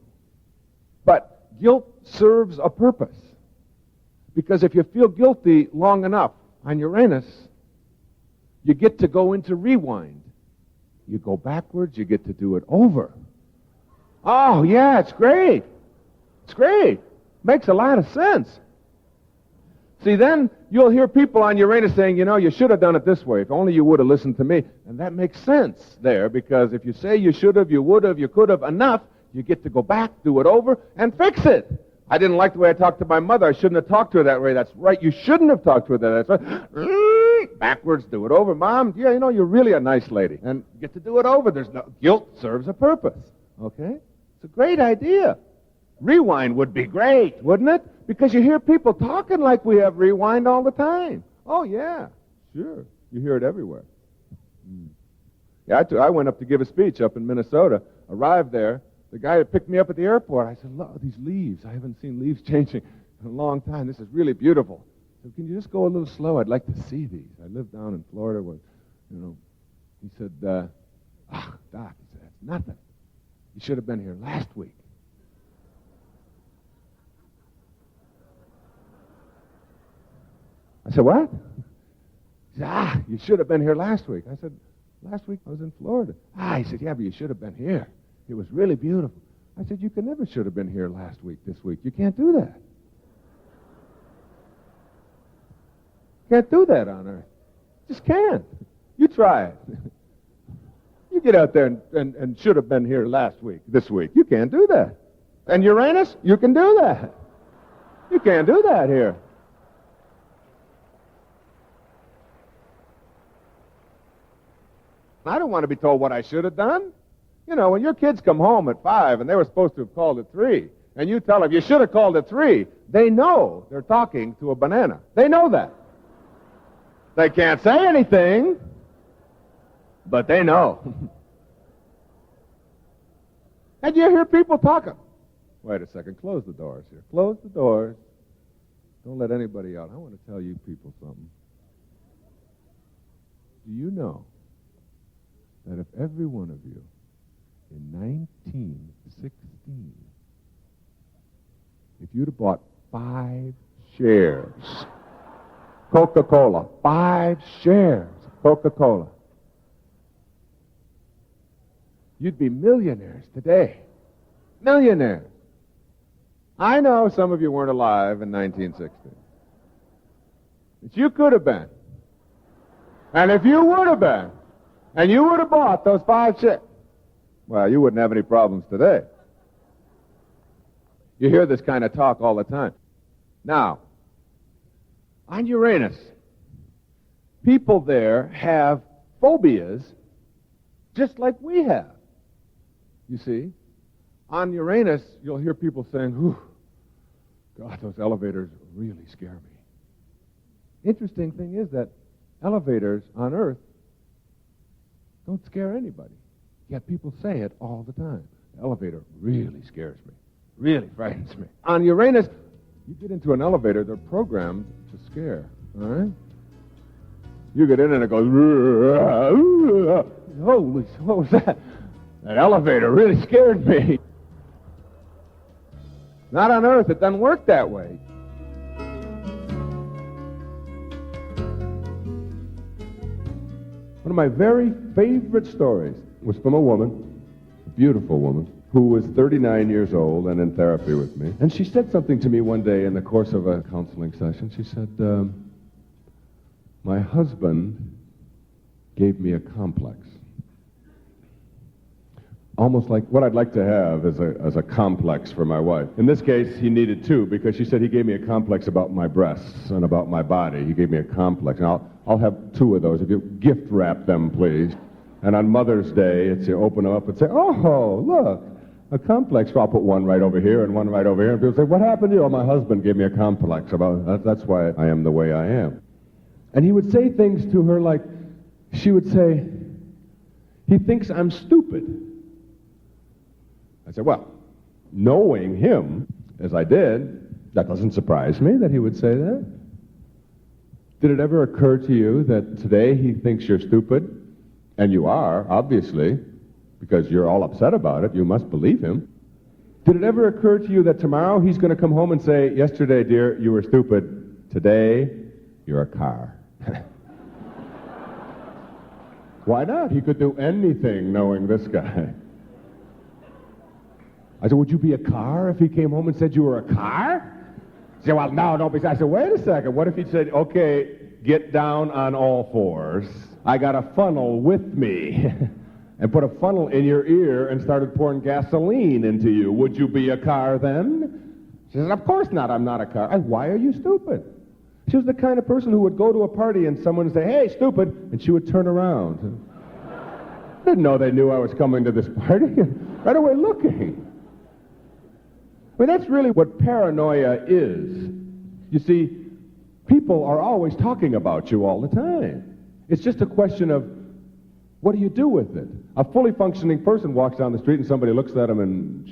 But guilt serves a purpose. Because if you feel guilty long enough on Uranus, you get to go into rewind. You go backwards, you get to do it over. Oh, yeah, it's great. It's great. Makes a lot of sense. See, then you'll hear people on Uranus saying, you should have done it this way. If only you would have listened to me. And that makes sense there, because if you say you should have, you would have, you could have enough, you get to go back, do it over, and fix it. I didn't like the way I talked to my mother. I shouldn't have talked to her that way. That's right. You shouldn't have talked to her that way. That's right. backwards, do it over. Mom, yeah, you're really a nice lady. And get to do it over. There's no guilt serves a purpose. Okay? It's a great idea. Rewind would be great, wouldn't it? Because you hear people talking like we have rewind all the time. Oh, yeah, sure. You hear it everywhere. Yeah, I went up to give a speech up in Minnesota, arrived there. The guy that picked me up at the airport, I said, look, these leaves. I haven't seen leaves changing in a long time. This is really beautiful. So can you just go a little slow? I'd like to see these. I live down in Florida where, he said, Doc, he said, that's nothing. You should have been here last week. I said, what? He said, you should have been here last week. I said, last week I was in Florida. He said, yeah, but you should have been here. It was really beautiful. I said, you can never should have been here last week, this week. You can't do that. You can't do that on Earth. Just can't. You try it. You get out there and should have been here last week, this week. You can't do that. And Uranus, you can do that. You can't do that here. I don't want to be told what I should have done. When your kids come home at 5 and they were supposed to have called at 3, and you tell them you should have called at 3, they know they're talking to a banana. They know that. They can't say anything, but they know. And you hear people talking. Wait a second, close the doors here. Close the doors. Don't let anybody out. I want to tell you people something. Do you know that if every one of you in 1916, if you'd have bought 5 shares, Coca-Cola, 5 shares of Coca-Cola, you'd be millionaires today. Millionaires. I know some of you weren't alive in 1916. But you could have been. And if you would have been, and you would have bought those 5 shares, well, you wouldn't have any problems today. You hear this kind of talk all the time. Now, on Uranus, people there have phobias just like we have. You see? On Uranus, you'll hear people saying, "Whew, God, those elevators really scare me." Interesting thing is that elevators on Earth don't scare anybody. Yet people say it all the time. The elevator really scares me. Really frightens me. On Uranus, you get into an elevator, they're programmed to scare. All right? You get in and it goes, holy, what was that? That elevator really scared me. Not on Earth. It doesn't work that way. One of my very favorite stories was from a woman, a beautiful woman, who was 39 years old and in therapy with me. And she said something to me one day in the course of a counseling session. She said, my husband gave me a complex. Almost like what I'd like to have as a complex for my wife. In this case, he needed 2, because she said he gave me a complex about my breasts and about my body. He gave me a complex. And I'll have 2 of those. If you gift wrap them, please. And on Mother's Day, it's you open them up and say, oh, look, a complex. So I'll put one right over here and one right over here. And people say, what happened to you? Oh, my husband gave me a complex about that. That's why I am the way I am. And he would say things to her like, she would say, he thinks I'm stupid. I said, well, knowing him, as I did, that doesn't surprise me that he would say that. Did it ever occur to you that today he thinks you're stupid? And you are, obviously, because you're all upset about it. You must believe him. Did it ever occur to you that tomorrow he's going to come home and say, yesterday, dear, you were stupid. Today, you're a car. Why not? He could do anything knowing this guy. I said, would you be a car if he came home and said you were a car? He said, well, no, don't be. I said, wait a second. What if he said, okay, get down on all fours. I got a funnel with me. And put a funnel in your ear and started pouring gasoline into you. Would you be a car then? She says, of course not. I'm not a car. Why are you stupid? She was the kind of person who would go to a party and someone would say, "Hey, stupid," and she would turn around. I didn't know they knew I was coming to this party. Right away looking. I mean, that's really what paranoia is. You see, people are always talking about you all the time. It's just a question of, what do you do with it? A fully functioning person walks down the street and somebody looks at him and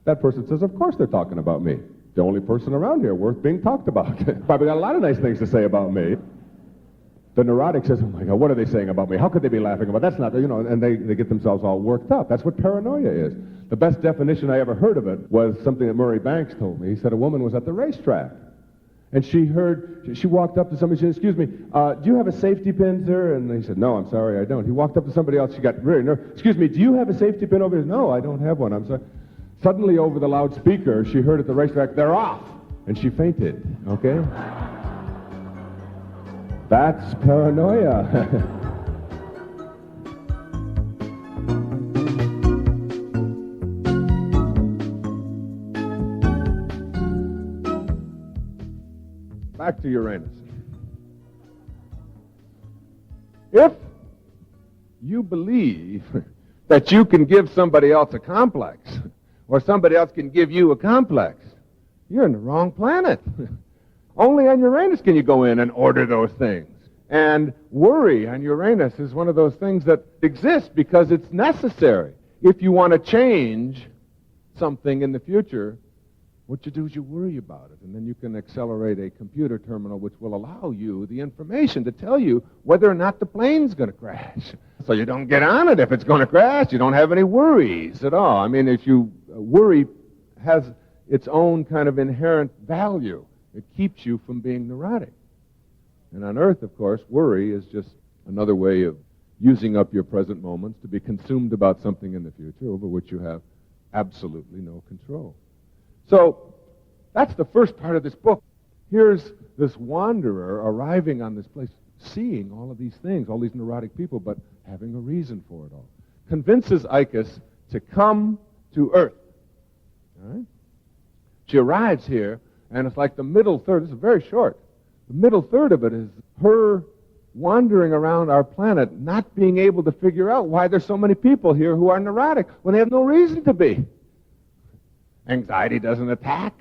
that person says, "Of course they're talking about me. The only person around here worth being talked about." Probably got a lot of nice things to say about me. The neurotic says, "Oh my God, what are they saying about me? How could they be laughing about? That's not, and they get themselves all worked up." That's what paranoia is. The best definition I ever heard of it was something that Murray Banks told me. He said a woman was at the racetrack, and she walked up to somebody, she said, "Excuse me, do you have a safety pin, sir?" And he said, "No, I'm sorry, I don't." He walked up to somebody else, she got really nervous. "Excuse me, do you have a safety pin over here?" "No, I don't have one, I'm sorry." Suddenly, over the loudspeaker, she heard at the racetrack, "They're off!" And she fainted, okay? That's paranoia. Back to Uranus. If you believe that you can give somebody else a complex, or somebody else can give you a complex, you're in the wrong planet. Only on Uranus can you go in and order those things. And worry on Uranus is one of those things that exists because it's necessary. If you want to change something in the future, what you do is you worry about it, and then you can accelerate a computer terminal which will allow you the information to tell you whether or not the plane's going to crash. So you don't get on it if it's going to crash. You don't have any worries at all. I mean, if you worry has its own kind of inherent value. It keeps you from being neurotic. And on Earth, of course, worry is just another way of using up your present moments to be consumed about something in the future over which you have absolutely no control. So that's the first part of this book. Here's this wanderer arriving on this place, seeing all of these things, all these neurotic people, but having a reason for it all. Convinces Isis to come to Earth. All right? She arrives here, and it's like the middle third. This is very short. The middle third of it is her wandering around our planet, not being able to figure out why there's so many people here who are neurotic when they have no reason to be. Anxiety doesn't attack.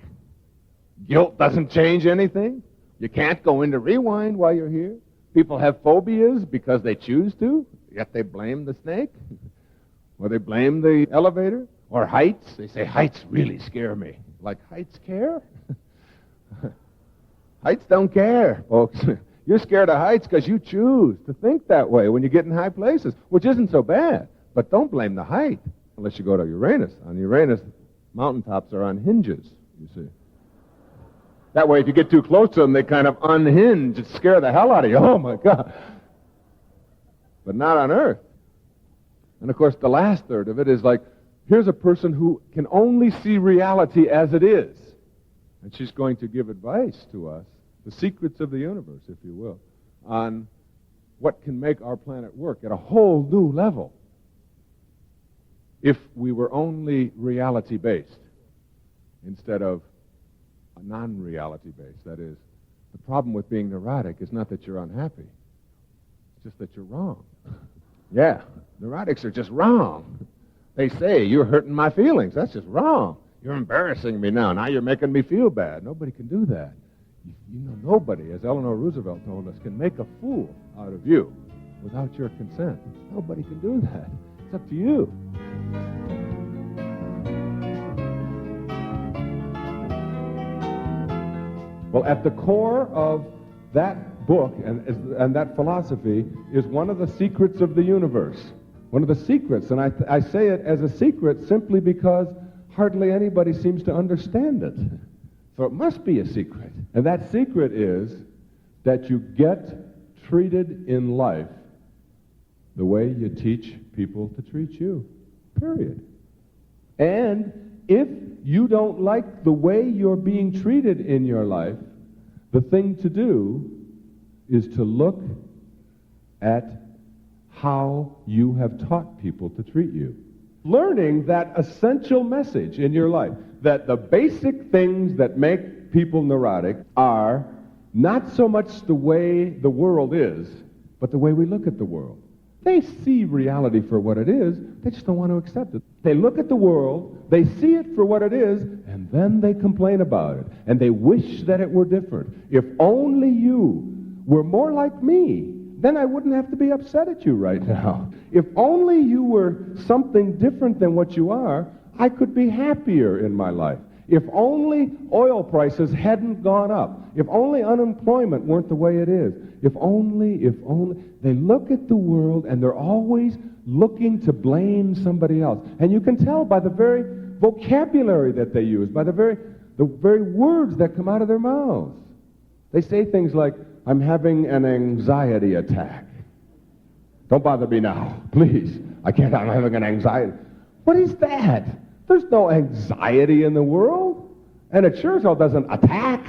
Guilt doesn't change anything. You can't go into rewind while you're here. People have phobias because they choose to, yet they blame the snake, or they blame the elevator, or heights. They say, heights really scare me. Like, heights care? Heights don't care, folks. You're scared of heights because you choose to think that way when you get in high places, which isn't so bad. But don't blame the height unless you go to Uranus. On Uranus, mountaintops are on hinges, you see. That way, if you get too close to them, they kind of unhinge and scare the hell out of you. Oh, my God. But not on Earth. And, of course, the last third of it is like, here's a person who can only see reality as it is. And she's going to give advice to us, the secrets of the universe, if you will, on what can make our planet work at a whole new level if we were only reality-based instead of a non-reality based. That is, the problem with being neurotic is not that you're unhappy. It's just that you're wrong. Yeah, neurotics are just wrong. They say, you're hurting my feelings. That's just wrong. You're embarrassing me now. Now you're making me feel bad. Nobody can do that. You know, nobody, as Eleanor Roosevelt told us, can make a fool out of you without your consent. Nobody can do that. It's up to you. Well, at the core of that book and that philosophy is one of the secrets of the universe. One of the secrets, and I say it as a secret simply because hardly anybody seems to understand it. So it must be a secret. And that secret is that you get treated in life the way you teach people to treat you. Period. And if you don't like the way you're being treated in your life, the thing to do is to look at how you have taught people to treat you. Learning that essential message in your life, that the basic things that make people neurotic are not so much the way the world is, but the way we look at the world. They see reality for what it is, they just don't want to accept it. They look at the world, they see it for what it is, and then they complain about it. And they wish that it were different. If only you were more like me, then I wouldn't have to be upset at you right now. If only you were something different than what you are, I could be happier in my life. If only oil prices hadn't gone up. If only unemployment weren't the way it is. If only. They look at the world and they're always looking to blame somebody else. And you can tell by the very vocabulary that they use, by the very words that come out of their mouths. They say things like, I'm having an anxiety attack. Don't bother me now, please. I'm having an anxiety. What is that? There's no anxiety in the world. And it sure as hell doesn't attack.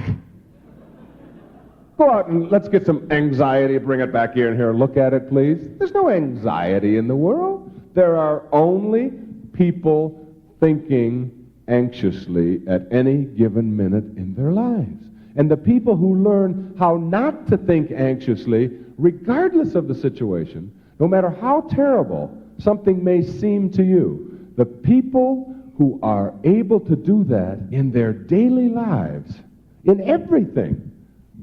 Go out and let's get some anxiety, bring it back here and here. Look at it, please. There's no anxiety in the world. There are only people thinking anxiously at any given minute in their lives. And the people who learn how not to think anxiously, regardless of the situation, no matter how terrible something may seem to you, the people who are able to do that in their daily lives, in everything,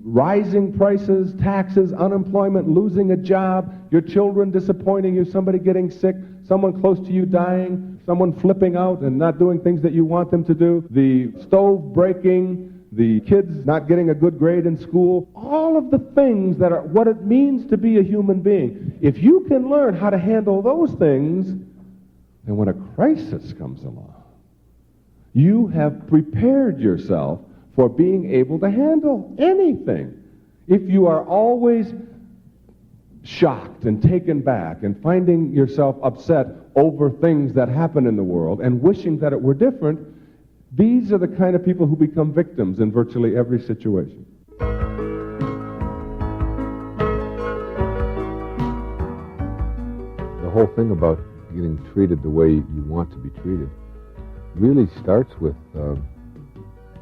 rising prices, taxes, unemployment, losing a job, your children disappointing you, somebody getting sick, someone close to you dying, someone flipping out and not doing things that you want them to do, the stove breaking, the kids not getting a good grade in school, all of the things that are what it means to be a human being. If you can learn how to handle those things, then when a crisis comes along, you have prepared yourself for being able to handle anything. If you are always shocked and taken back and finding yourself upset over things that happen in the world and wishing that it were different, these are the kind of people who become victims in virtually every situation. The whole thing about getting treated the way you want to be treated really starts with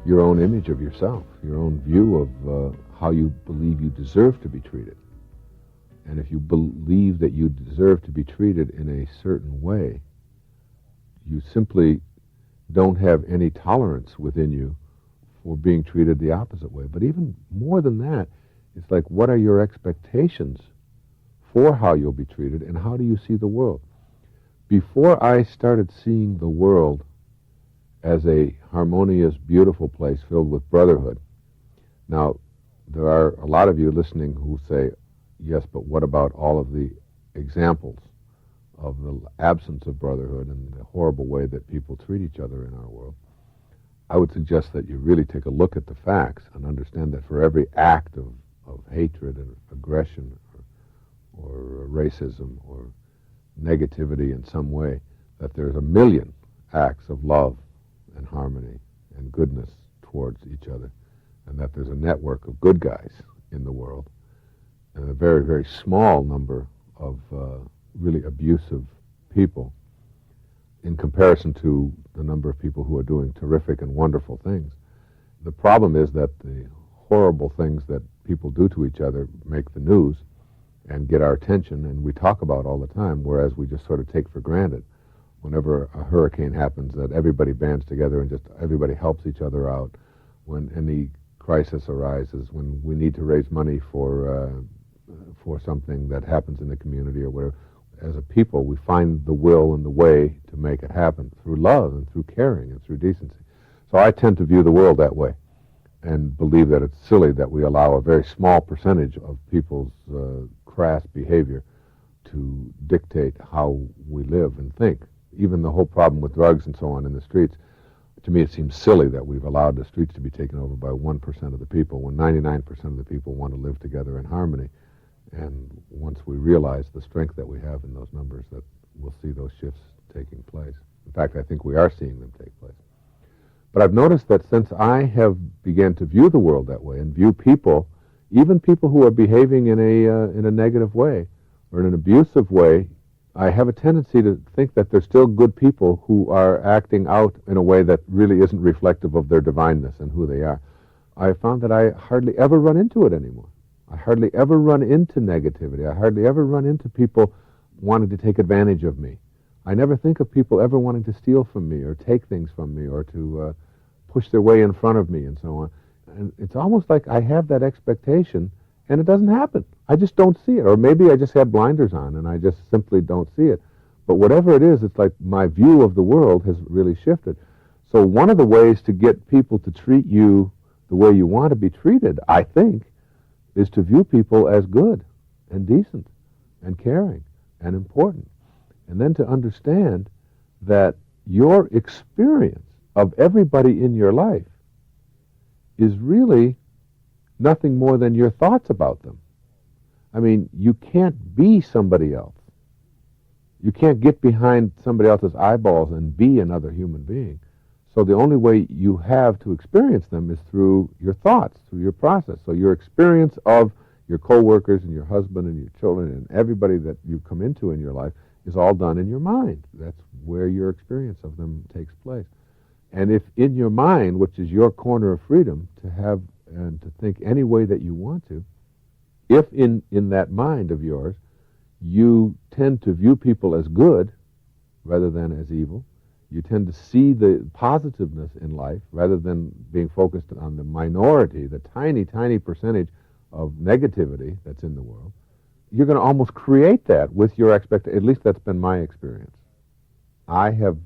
your own image of yourself, your own view of how you believe you deserve to be treated. And if you believe that you deserve to be treated in a certain way, you simply don't have any tolerance within you for being treated the opposite way. But even more than that, it's like, what are your expectations for how you'll be treated, and how do you see the world? Before I started seeing the world as a harmonious, beautiful place filled with brotherhood. Now, there are a lot of you listening who say, yes, but what about all of the examples of the absence of brotherhood and the horrible way that people treat each other in our world? I would suggest that you really take a look at the facts and understand that for every act of hatred and aggression or racism or negativity in some way, that there's a million acts of love and harmony and goodness towards each other, and that there's a network of good guys in the world, and a very, very small number of really abusive people in comparison to the number of people who are doing terrific and wonderful things. The problem is that the horrible things that people do to each other make the news and get our attention, and we talk about all the time, whereas we just sort of take for granted whenever a hurricane happens that everybody bands together and just everybody helps each other out. When any crisis arises, when we need to raise money for something that happens in the community or whatever, as a people, we find the will and the way to make it happen through love and through caring and through decency. So I tend to view the world that way and believe that it's silly that we allow a very small percentage of people's crass behavior to dictate how we live and think. Even the whole problem with drugs and so on in the streets, to me it seems silly that we've allowed the streets to be taken over by 1% of the people when 99% of the people want to live together in harmony. And once we realize the strength that we have in those numbers, that we'll see those shifts taking place. In fact, I think we are seeing them take place. But I've noticed that since I have begun to view the world that way and view people, even people who are behaving in a negative way or in an abusive way, I have a tendency to think that they're still good people who are acting out in a way that really isn't reflective of their divineness and who they are. I found that I hardly ever run into it anymore. I hardly ever run into negativity. I hardly ever run into people wanting to take advantage of me. I never think of people ever wanting to steal from me or take things from me or to push their way in front of me and so on. And it's almost like I have that expectation and it doesn't happen. I just don't see it. Or maybe I just have blinders on and I just simply don't see it. But whatever it is, it's like my view of the world has really shifted. So one of the ways to get people to treat you the way you want to be treated, I think, is to view people as good and decent and caring and important. And then to understand that your experience of everybody in your life is really nothing more than your thoughts about them. I mean, you can't be somebody else. You can't get behind somebody else's eyeballs and be another human being. So the only way you have to experience them is through your thoughts, through your process. So your experience of your coworkers and your husband and your children and everybody that you come into in your life is all done in your mind. That's where your experience of them takes place. And if in your mind, which is your corner of freedom to have and to think any way that you want to, if in that mind of yours you tend to view people as good rather than as evil, you tend to see the positiveness in life rather than being focused on the minority, the tiny, tiny percentage of negativity that's in the world, you're going to almost create that with your expectation. At least that's been my experience. I have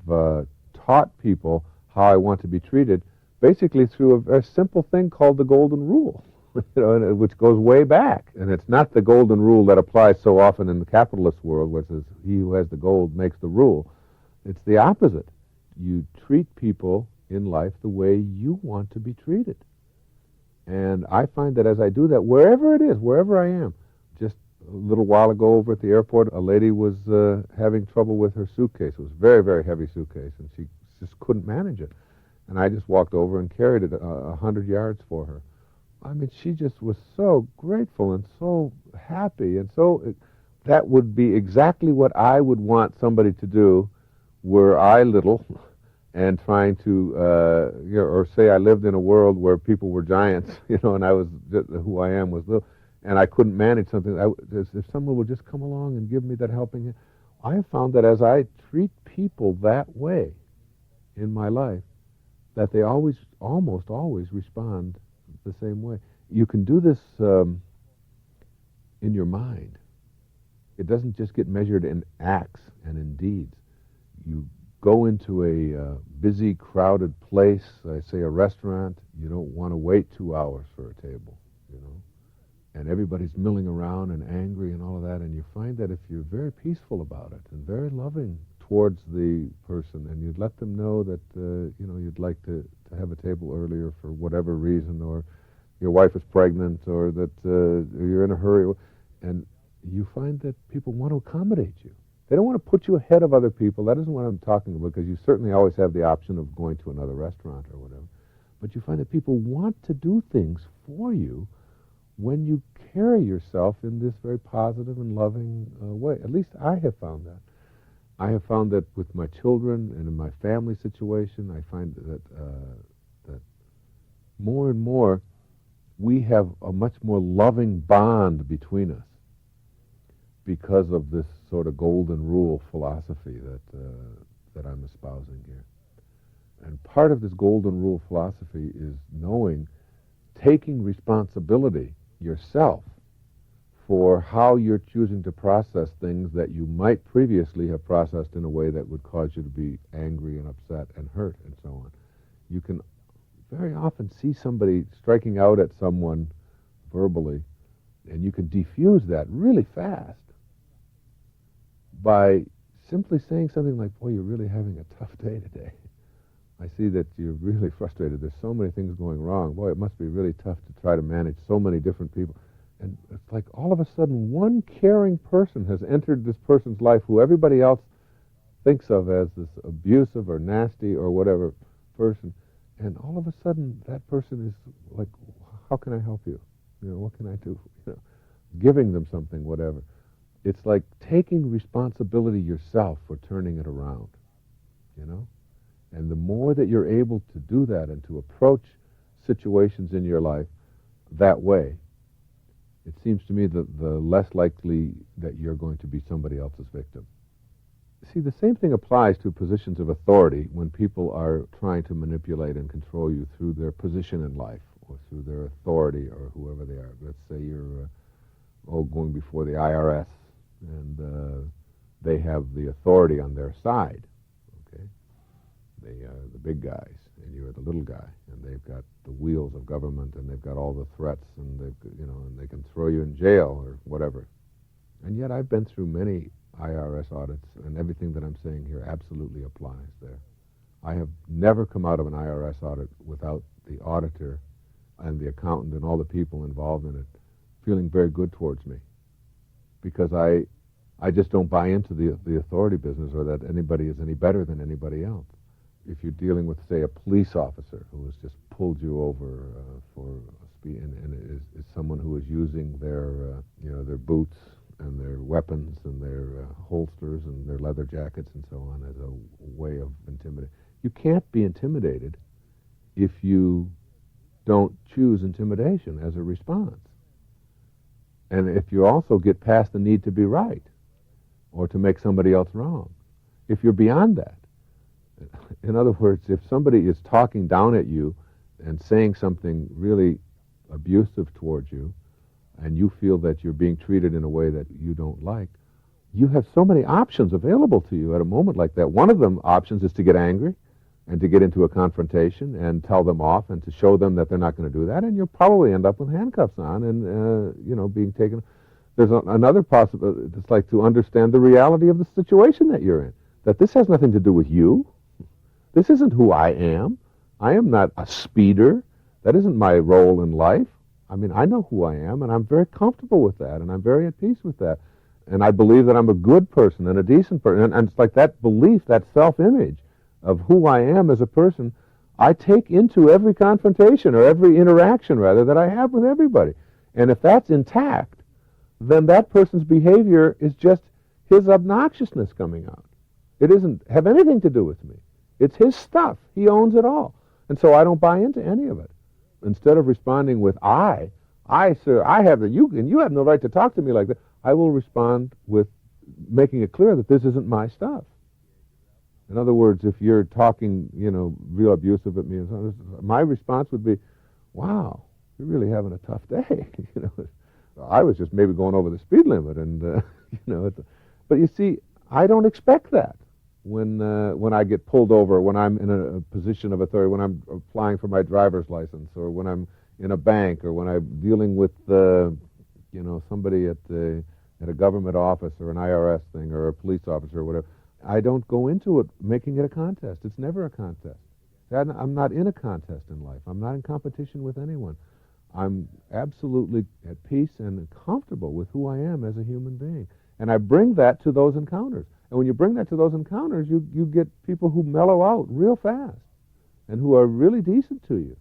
taught people how I want to be treated basically through a very simple thing called the golden rule, which goes way back. And it's not the golden rule that applies so often in the capitalist world, which is he who has the gold makes the rule. It's the opposite. You treat people in life the way you want to be treated. And I find that as I do that, wherever it is, wherever I am, just a little while ago over at the airport, a lady was having trouble with her suitcase. It was a very, very heavy suitcase, and she just couldn't manage it. And I just walked over and carried it 100 yards for her. I mean, she just was so grateful and so happy, and so that would be exactly what I would want somebody to do were I little and trying to, or say I lived in a world where people were giants, and I was, who I am was little, and I couldn't manage something. If someone would just come along and give me that helping hand, I have found that as I treat people that way in my life, that they almost always respond the same way. You can do this in your mind. It doesn't just get measured in acts and in deeds. You go into a busy, crowded place, say a restaurant, you don't want to wait 2 hours for a table, and everybody's milling around and angry and all of that, and you find that if you're very peaceful about it and very loving towards the person, and you'd let them know that, you'd like to have a table earlier for whatever reason, or your wife is pregnant, or that you're in a hurry, and you find that people want to accommodate you. They don't want to put you ahead of other people. That isn't what I'm talking about, because you certainly always have the option of going to another restaurant or whatever. But you find that people want to do things for you when you carry yourself in this very positive and loving way. At least I have found that. I have found that with my children and in my family situation, I find that that more and more we have a much more loving bond between us because of this sort of golden rule philosophy that I'm espousing here. And part of this golden rule philosophy is taking responsibility yourself for how you're choosing to process things that you might previously have processed in a way that would cause you to be angry and upset and hurt and so on. You can very often see somebody striking out at someone verbally, and you can diffuse that really fast by simply saying something like, boy, you're really having a tough day today. I see that you're really frustrated. There's so many things going wrong. Boy, it must be really tough to try to manage so many different people. And it's like all of a sudden one caring person has entered this person's life who everybody else thinks of as this abusive or nasty or whatever person. And all of a sudden that person is like, how can I help you? What can I do? Giving them something, whatever. It's like taking responsibility yourself for turning it around, And the more that you're able to do that and to approach situations in your life that way, it seems to me that the less likely that you're going to be somebody else's victim. See, the same thing applies to positions of authority when people are trying to manipulate and control you through their position in life or through their authority or whoever they are. Let's say you're going before the IRS and they have the authority on their side. Okay, they are the big guys and you're the little guy, and they've got the wheels of government and they've got all the threats and and they can throw you in jail or whatever. And yet I've been through many IRS audits, and everything that I'm saying here absolutely applies there. I have never come out of an IRS audit without the auditor and the accountant and all the people involved in it feeling very good towards me, because I just don't buy into the authority business or that anybody is any better than anybody else. If you're dealing with, say, a police officer who has just pulled you over for speed and is someone who is using their boots and their weapons and their holsters and their leather jackets and so on as a way of intimidating. You can't be intimidated if you don't choose intimidation as a response. And if you also get past the need to be right or to make somebody else wrong, if you're beyond that. In other words, if somebody is talking down at you and saying something really abusive towards you, and you feel that you're being treated in a way that you don't like, you have so many options available to you at a moment like that. One of them options is to get angry and to get into a confrontation and tell them off and to show them that they're not going to do that, and you'll probably end up with handcuffs on and being taken. There's another possibility. It's like to understand the reality of the situation that you're in, that this has nothing to do with you. This isn't who I am. I am not a speeder. That isn't my role in life. I mean, I know who I am, and I'm very comfortable with that, and I'm very at peace with that. And I believe that I'm a good person and a decent person. And it's like that belief, that self-image of who I am as a person, I take into every confrontation or every interaction, rather, that I have with everybody. And if that's intact, then that person's behavior is just his obnoxiousness coming out. It doesn't have anything to do with me. It's his stuff. He owns it all. And so I don't buy into any of it. Instead of responding with sir, I have you have no right to talk to me like that, I will respond with making it clear that this isn't my stuff. In other words, if you're talking, real abusive at me, my response would be, wow, you're really having a tough day. I was just maybe going over the speed limit, and but you see, I don't expect that. When I get pulled over, when I'm in a position of authority, when I'm applying for my driver's license, or when I'm in a bank, or when I'm dealing with somebody at a government office or an IRS thing or a police officer or whatever, I don't go into it making it a contest. It's never a contest. I'm not in a contest in life. I'm not in competition with anyone. I'm absolutely at peace and comfortable with who I am as a human being. And I bring that to those encounters. And when you bring that to those encounters, you get people who mellow out real fast and who are really decent to you.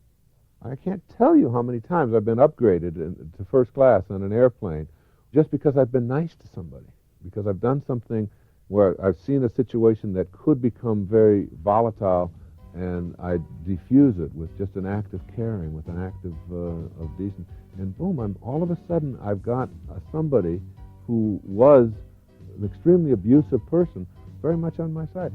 I can't tell you how many times I've been upgraded to first class on an airplane just because I've been nice to somebody, because I've done something where I've seen a situation that could become very volatile, and I diffuse it with just an act of caring, with an act of decency. And boom, all of a sudden I've got somebody who was an extremely abusive person very much on my side.